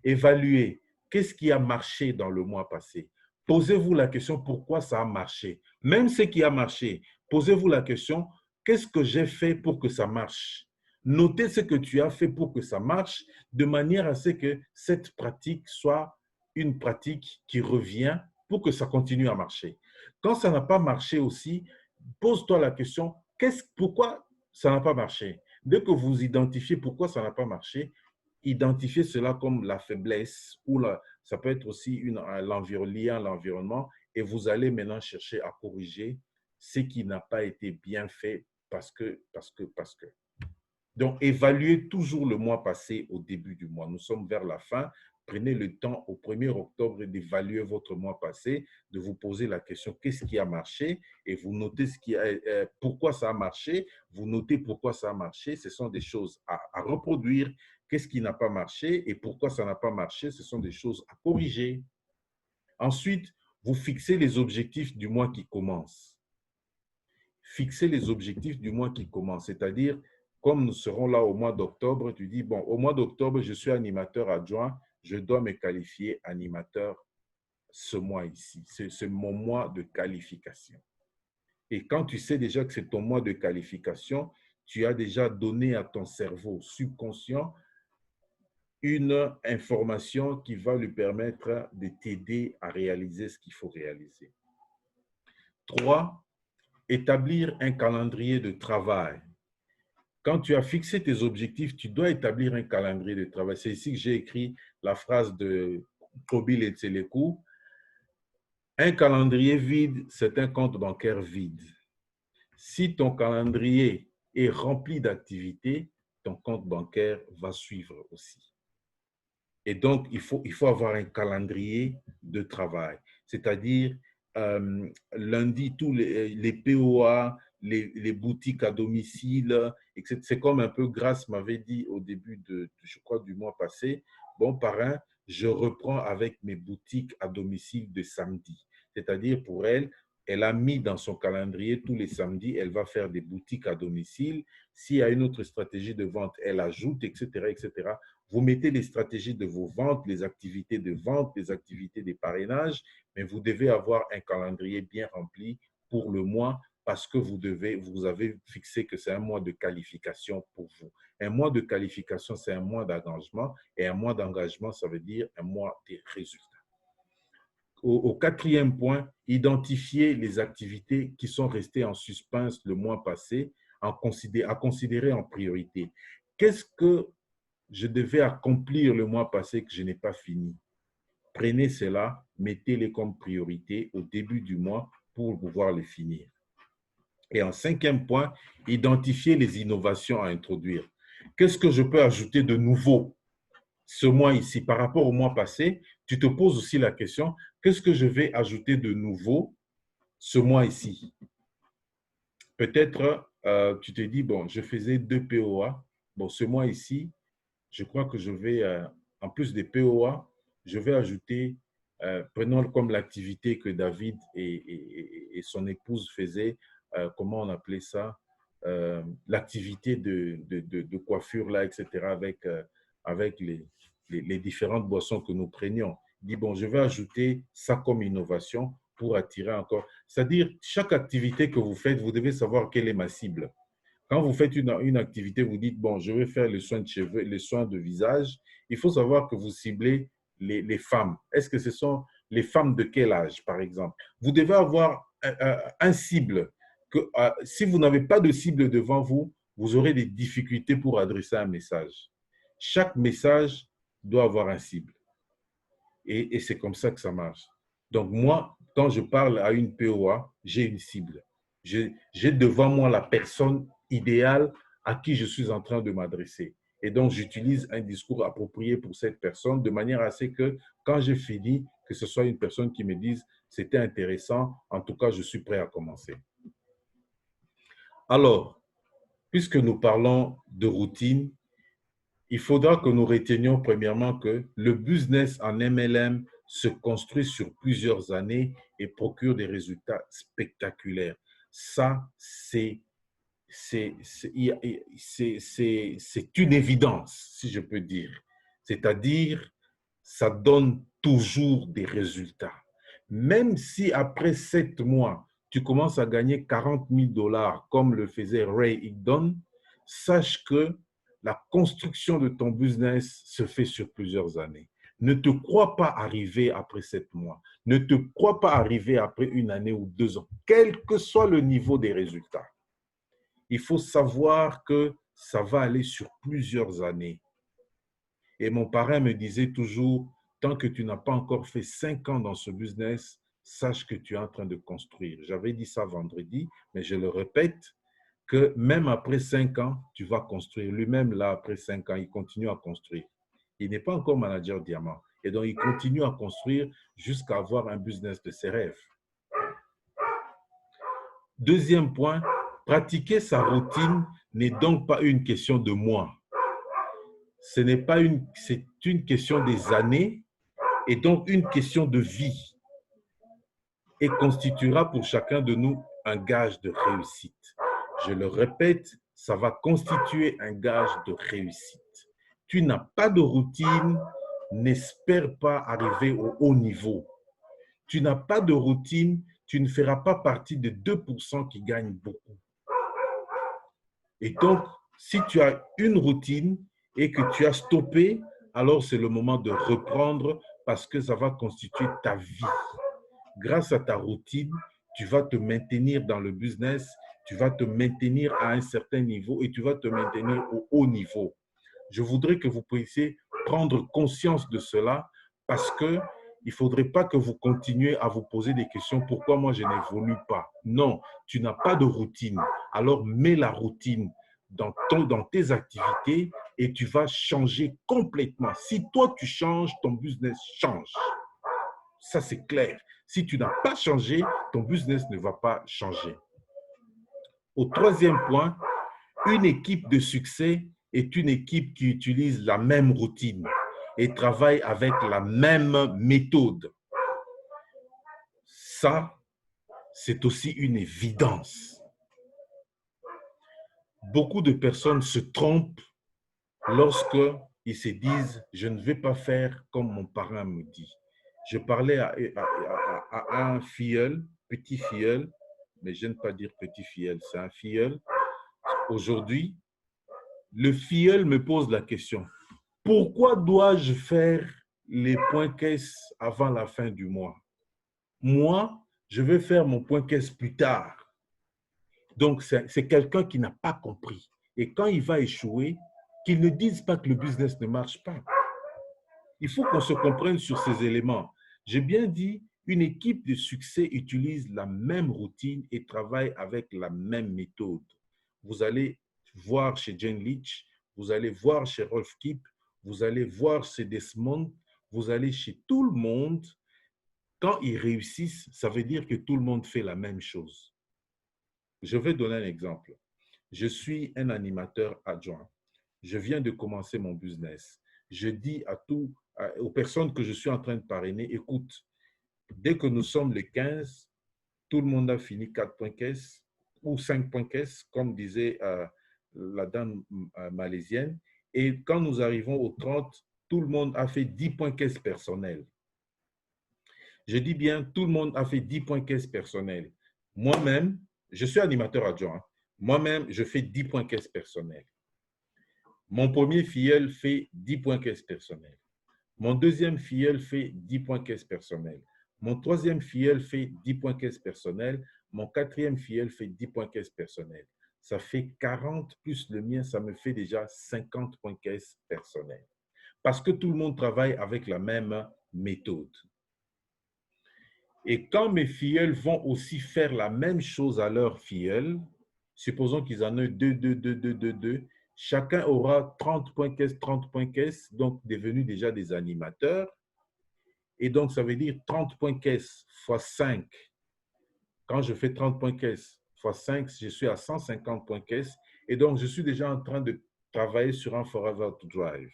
Évaluez qu'est-ce qui a marché dans le mois passé. Posez-vous la question pourquoi ça a marché. Même ce qui a marché, posez-vous la question qu'est-ce que j'ai fait pour que ça marche. Notez ce que tu as fait pour que ça marche de manière à ce que cette pratique soit une pratique qui revient pour que ça continue à marcher. Quand ça n'a pas marché aussi, pose-toi la question pourquoi ça n'a pas marché. Dès que vous identifiez pourquoi ça n'a pas marché, identifier cela comme la faiblesse ou ça peut être aussi lié à l'environnement et vous allez maintenant chercher à corriger ce qui n'a pas été bien fait parce que. Donc, évaluez toujours le mois passé au début du mois. Nous sommes vers la fin. Prenez le temps au 1er octobre d'évaluer votre mois passé, de vous poser la question qu'est-ce qui a marché et vous notez pourquoi ça a marché. Vous notez pourquoi ça a marché. Ce sont des choses à reproduire. Qu'est-ce qui n'a pas marché et pourquoi ça n'a pas marché. Ce sont des choses à corriger. Ensuite, vous fixez les objectifs du mois qui commence. Fixez les objectifs du mois qui commence, c'est-à-dire comme nous serons là au mois d'octobre, tu dis, bon, au mois d'octobre, je suis animateur adjoint, je dois me qualifier animateur ce mois ici. C'est mon mois de qualification. Et quand tu sais déjà que c'est ton mois de qualification, tu as déjà donné à ton cerveau subconscient une information qui va lui permettre de t'aider à réaliser ce qu'il faut réaliser. 3, établir un calendrier de travail. Quand tu as fixé tes objectifs, tu dois établir un calendrier de travail. C'est ici que j'ai écrit la phrase de Kobil et Tselekou. Un calendrier vide, c'est un compte bancaire vide. Si ton calendrier est rempli d'activités, ton compte bancaire va suivre aussi. Et donc, il faut avoir un calendrier de travail, c'est-à-dire lundi, tous les POA, les boutiques à domicile, etc. C'est comme un peu Grace m'avait dit au début je crois, du mois passé, bon parrain, je reprends avec mes boutiques à domicile de samedi. C'est-à-dire pour elle, elle a mis dans son calendrier tous les samedis, elle va faire des boutiques à domicile. S'il y a une autre stratégie de vente, elle ajoute, etc., etc. Vous mettez les stratégies de vos ventes, les activités de vente, les activités de parrainage, mais vous devez avoir un calendrier bien rempli pour le mois parce que vous avez fixé que c'est un mois de qualification pour vous. Un mois de qualification, c'est un mois d'engagement, et un mois d'engagement, ça veut dire un mois de résultats. Au quatrième point, identifier les activités qui sont restées en suspens le mois passé à considérer en priorité. Qu'est-ce que je devais accomplir le mois passé que je n'ai pas fini? Prenez cela, mettez-les comme priorité au début du mois pour pouvoir les finir. Et en cinquième point, identifier les innovations à introduire. Qu'est-ce que je peux ajouter de nouveau ce mois ici par rapport au mois passé? Tu te poses aussi la question, qu'est-ce que je vais ajouter de nouveau ce mois ici? Peut-être tu te dis, bon, je faisais 2 POA. Bon, ce mois ici, je crois que je vais, en plus des POA, je vais ajouter, prenons comme l'activité que David et son épouse faisaient, comment on appelait ça, l'activité de coiffure là, etc., avec les différentes boissons que nous prenions. Il dit, bon, je vais ajouter ça comme innovation pour attirer encore. C'est-à-dire, chaque activité que vous faites, vous devez savoir quelle est ma cible. Quand vous faites une activité, vous dites, bon, je vais faire les soins de cheveux, les soins de visage, il faut savoir que vous ciblez les femmes. Est-ce que ce sont les femmes de quel âge, par exemple? Vous devez avoir un cible. Si vous n'avez pas de cible devant vous, vous aurez des difficultés pour adresser un message. Chaque message doit avoir un cible. Et c'est comme ça que ça marche. Donc moi, quand je parle à une POA, j'ai une cible. J'ai devant moi la personne idéale à qui je suis en train de m'adresser. Et donc, j'utilise un discours approprié pour cette personne de manière à ce que quand j'ai fini, que ce soit une personne qui me dise « c'était intéressant, en tout cas, je suis prêt à commencer ». Alors, puisque nous parlons de routine, il faudra que nous retenions premièrement que le business en MLM se construit sur plusieurs années et procure des résultats spectaculaires. Ça, c'est une évidence, si je peux dire. C'est-à-dire, ça donne toujours des résultats. Même si après 7 mois, tu commences à gagner 40 000 $ comme le faisait Ray Higdon, sache que la construction de ton business se fait sur plusieurs années. Ne te crois pas arriver après 7 mois. Ne te crois pas arriver après 1 année ou 2 ans, quel que soit le niveau des résultats. Il faut savoir que ça va aller sur plusieurs années. Et mon parrain me disait toujours, tant que tu n'as pas encore fait 5 ans dans ce business, sache que tu es en train de construire. J'avais dit ça vendredi, mais je le répète, que même après 5 ans, tu vas construire. Lui-même, là, après 5 ans, il continue à construire. Il n'est pas encore manager diamant. Et donc, il continue à construire jusqu'à avoir un business de ses rêves. Deuxième point, pratiquer sa routine n'est donc pas une question de mois. C'est une question des années et donc une question de vie et constituera pour chacun de nous un gage de réussite. Je le répète, ça va constituer un gage de réussite. Tu n'as pas de routine, n'espère pas arriver au haut niveau. Tu n'as pas de routine, tu ne feras pas partie des 2% qui gagnent beaucoup. Et donc, si tu as une routine et que tu as stoppé, alors c'est le moment de reprendre parce que ça va constituer ta vie. Grâce à ta routine, tu vas te maintenir dans le business, tu vas te maintenir à un certain niveau et tu vas te maintenir au haut niveau. Je voudrais que vous puissiez prendre conscience de cela parce que il ne faudrait pas que vous continuiez à vous poser des questions. Pourquoi moi, je n'évolue pas? Non, tu n'as pas de routine. Alors, mets la routine dans tes activités et tu vas changer complètement. Si toi, tu changes, ton business change. Ça, c'est clair. Si tu n'as pas changé, ton business ne va pas changer. Au troisième point, une équipe de succès est une équipe qui utilise la même routine et travaille avec la même méthode. Ça, c'est aussi une évidence. Beaucoup de personnes se trompent lorsqu'ils se disent « je ne vais pas faire comme mon parrain me dit ». Je parlais à un filleul, petit filleul, mais je n'aime pas dire petit filleul, c'est un filleul. Aujourd'hui, le filleul me pose la question, pourquoi dois-je faire les points caisse avant la fin du mois? Moi, je vais faire mon point caisse plus tard. Donc, c'est quelqu'un qui n'a pas compris. Et quand il va échouer, qu'il ne dise pas que le business ne marche pas. Il faut qu'on se comprenne sur ces éléments. J'ai bien dit, une équipe de succès utilise la même routine et travaille avec la même méthode. Vous allez voir chez Jane Leach, vous allez voir chez Rolf Kipp, vous allez voir chez Desmond, vous allez chez tout le monde. Quand ils réussissent, ça veut dire que tout le monde fait la même chose. Je vais donner un exemple. Je suis un animateur adjoint. Je viens de commencer mon business. Je dis aux personnes que je suis en train de parrainer, écoute, dès que nous sommes le 15, tout le monde a fini 4 points caisse ou 5 points caisse, comme disait la dame malaisienne. Et quand nous arrivons au 30, tout le monde a fait 10 points caisse personnels. Je dis bien, tout le monde a fait 10 points caisse personnels. Moi-même, je suis animateur adjoint. Moi-même, je fais 10 points caisse personnels. Mon premier filleul fait 10 points caisse personnels. Mon deuxième filleul fait 10 points caisse personnels. Mon troisième filleul fait 10 points caisse personnels. Mon quatrième filleul fait 10 points caisse personnels. Ça fait 40 plus le mien, ça me fait déjà 50 points caisse personnels. Parce que tout le monde travaille avec la même méthode. Et quand mes filleuls vont aussi faire la même chose à leurs filleuls, supposons qu'ils en aient deux, chacun aura 30 points caisse, 30 points caisse, donc devenus déjà des animateurs. Et donc, ça veut dire 30 points caisse fois 5. Quand je fais 30 points caisse fois 5, je suis à 150 points caisse. Et donc, je suis déjà en train de travailler sur un Forever to Drive.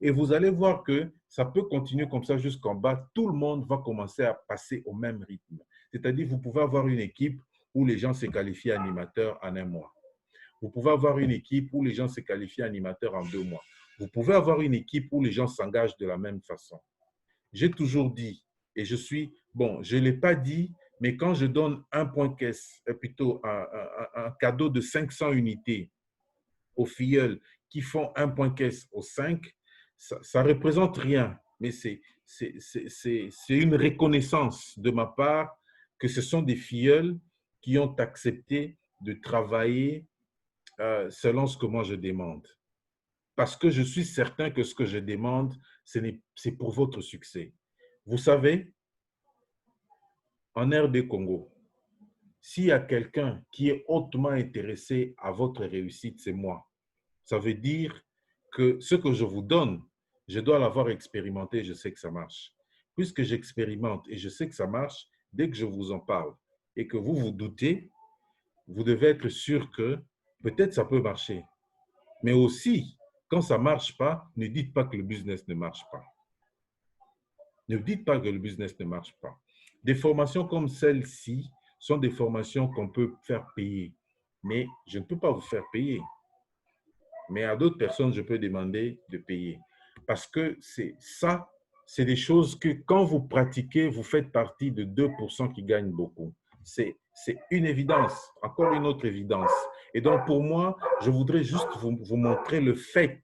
Et vous allez voir que ça peut continuer comme ça jusqu'en bas. Tout le monde va commencer à passer au même rythme. C'est-à-dire, vous pouvez avoir une équipe où les gens se qualifient animateurs en un mois. Vous pouvez avoir une équipe où les gens se qualifient animateurs en 2 mois. Vous pouvez avoir une équipe où les gens s'engagent de la même façon. J'ai toujours dit, et je suis, bon, je ne l'ai pas dit, mais quand je donne un point caisse, plutôt un cadeau de 500 unités aux filleuls qui font un point caisse aux 5, ça ne représente rien, mais c'est une reconnaissance de ma part que ce sont des filleuls qui ont accepté de travailler selon ce que moi je demande. Parce que je suis certain que ce que je demande, c'est pour votre succès. Vous savez, en RD Congo, s'il y a quelqu'un qui est hautement intéressé à votre réussite, c'est moi. Ça veut dire que ce que je vous donne, je dois l'avoir expérimenté, je sais que ça marche. Puisque j'expérimente et je sais que ça marche, dès que je vous en parle et que vous vous doutez, vous devez être sûr que peut-être ça peut marcher. Mais aussi, quand ça ne marche pas, ne dites pas que le business ne marche pas. Ne dites pas que le business ne marche pas. Des formations comme celle-ci sont des formations qu'on peut faire payer. Mais je ne peux pas vous faire payer. Mais à d'autres personnes, je peux demander de payer. Parce que c'est des choses que quand vous pratiquez, vous faites partie de 2% qui gagnent beaucoup. C'est une évidence, encore une autre évidence. Et donc, pour moi, je voudrais juste vous montrer le fait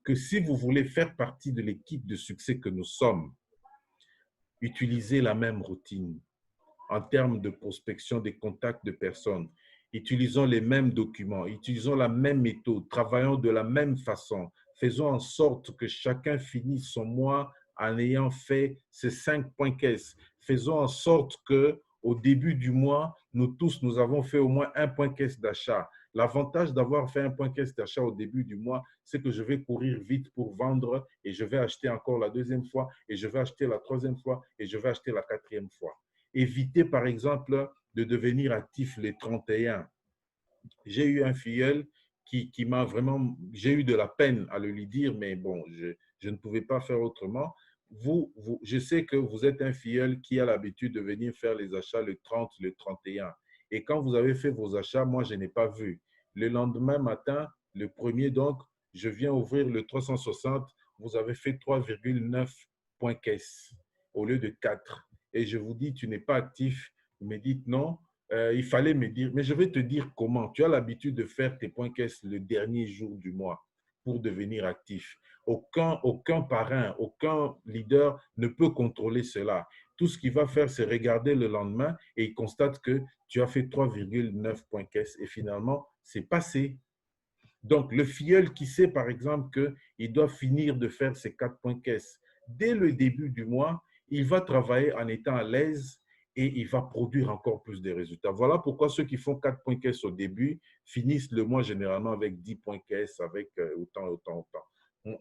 que si vous voulez faire partie de l'équipe de succès que nous sommes, utilisez la même routine en termes de prospection des contacts de personnes. Utilisons les mêmes documents, utilisons la même méthode, travaillons de la même façon. Faisons en sorte que chacun finisse son mois en ayant fait ses 5 points caisse. Faisons en sorte qu'au début du mois, nous tous, nous avons fait au moins un point caisse d'achat. L'avantage d'avoir fait un point caisse d'achat au début du mois, c'est que je vais courir vite pour vendre et je vais acheter encore la deuxième fois et je vais acheter la troisième fois et je vais acheter la quatrième fois. Éviter, par exemple, de devenir actif les 31. J'ai eu un filleul qui m'a vraiment... J'ai eu de la peine à le lui dire, mais bon, je ne pouvais pas faire autrement. Je sais que vous êtes un filleul qui a l'habitude de venir faire les achats le 30, le 31. Et quand vous avez fait vos achats, moi, je n'ai pas vu. Le lendemain matin, le premier, donc, je viens ouvrir le 360, vous avez fait 3,9 points caisse au lieu de 4. Et je vous dis, tu n'es pas actif. Vous me dites non, il fallait me dire, mais je vais te dire comment. Tu as l'habitude de faire tes points caisse le dernier jour du mois pour devenir actif. Aucun parrain, aucun leader ne peut contrôler cela. Tout ce qu'il va faire, c'est regarder le lendemain et il constate que tu as fait 3,9 points caisse et finalement, c'est passé. Donc, le filleul qui sait, par exemple, qu'il doit finir de faire ses 4 points caisse dès le début du mois, il va travailler en étant à l'aise et il va produire encore plus de résultats. Voilà pourquoi ceux qui font 4 points caisse au début finissent le mois généralement avec 10 points caisse, avec autant.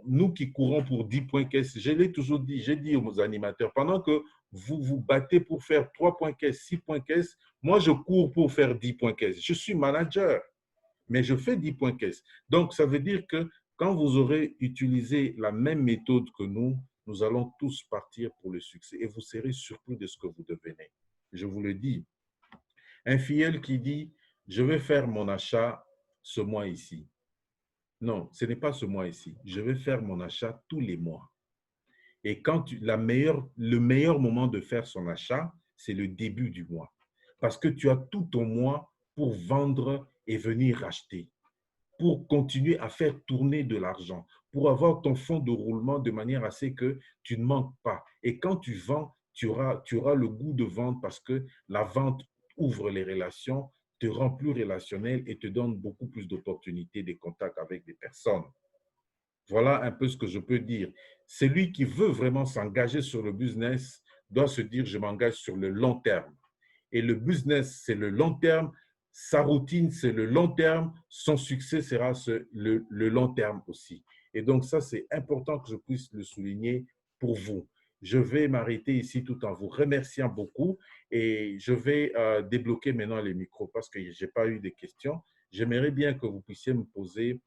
Nous qui courons pour 10 points caisse, je l'ai toujours dit, j'ai dit aux animateurs, pendant que vous vous battez pour faire 3 points caisse, 6 points caisse, moi je cours pour faire 10 points caisse. Je suis manager, mais je fais 10 points caisse. Donc, ça veut dire que quand vous aurez utilisé la même méthode que nous allons tous partir pour le succès et vous serez surpris de ce que vous devenez. Je vous le dis. Un filleul qui dit, je vais faire mon achat ce mois ici. Non, ce n'est pas ce mois ici. Je vais faire mon achat tous les mois. Et le meilleur moment de faire son achat, c'est le début du mois. Parce que tu as tout ton mois pour vendre et venir acheter, pour continuer à faire tourner de l'argent, pour avoir ton fonds de roulement de manière à ce que tu ne manques pas. Et quand tu vends, tu auras le goût de vendre parce que la vente ouvre les relations, te rend plus relationnel et te donne beaucoup plus d'opportunités de contact avec des personnes. Voilà un peu ce que je peux dire. Celui qui veut vraiment s'engager sur le business doit se dire, je m'engage sur le long terme. Et le business, c'est le long terme. Sa routine, c'est le long terme. Son succès sera le long terme aussi. Et donc, ça, c'est important que je puisse le souligner pour vous. Je vais m'arrêter ici tout en vous remerciant beaucoup et je vais débloquer maintenant les micros parce que je n'ai pas eu de questions. J'aimerais bien que vous puissiez me poser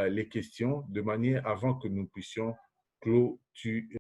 les questions de manière avant que nous puissions clôturer.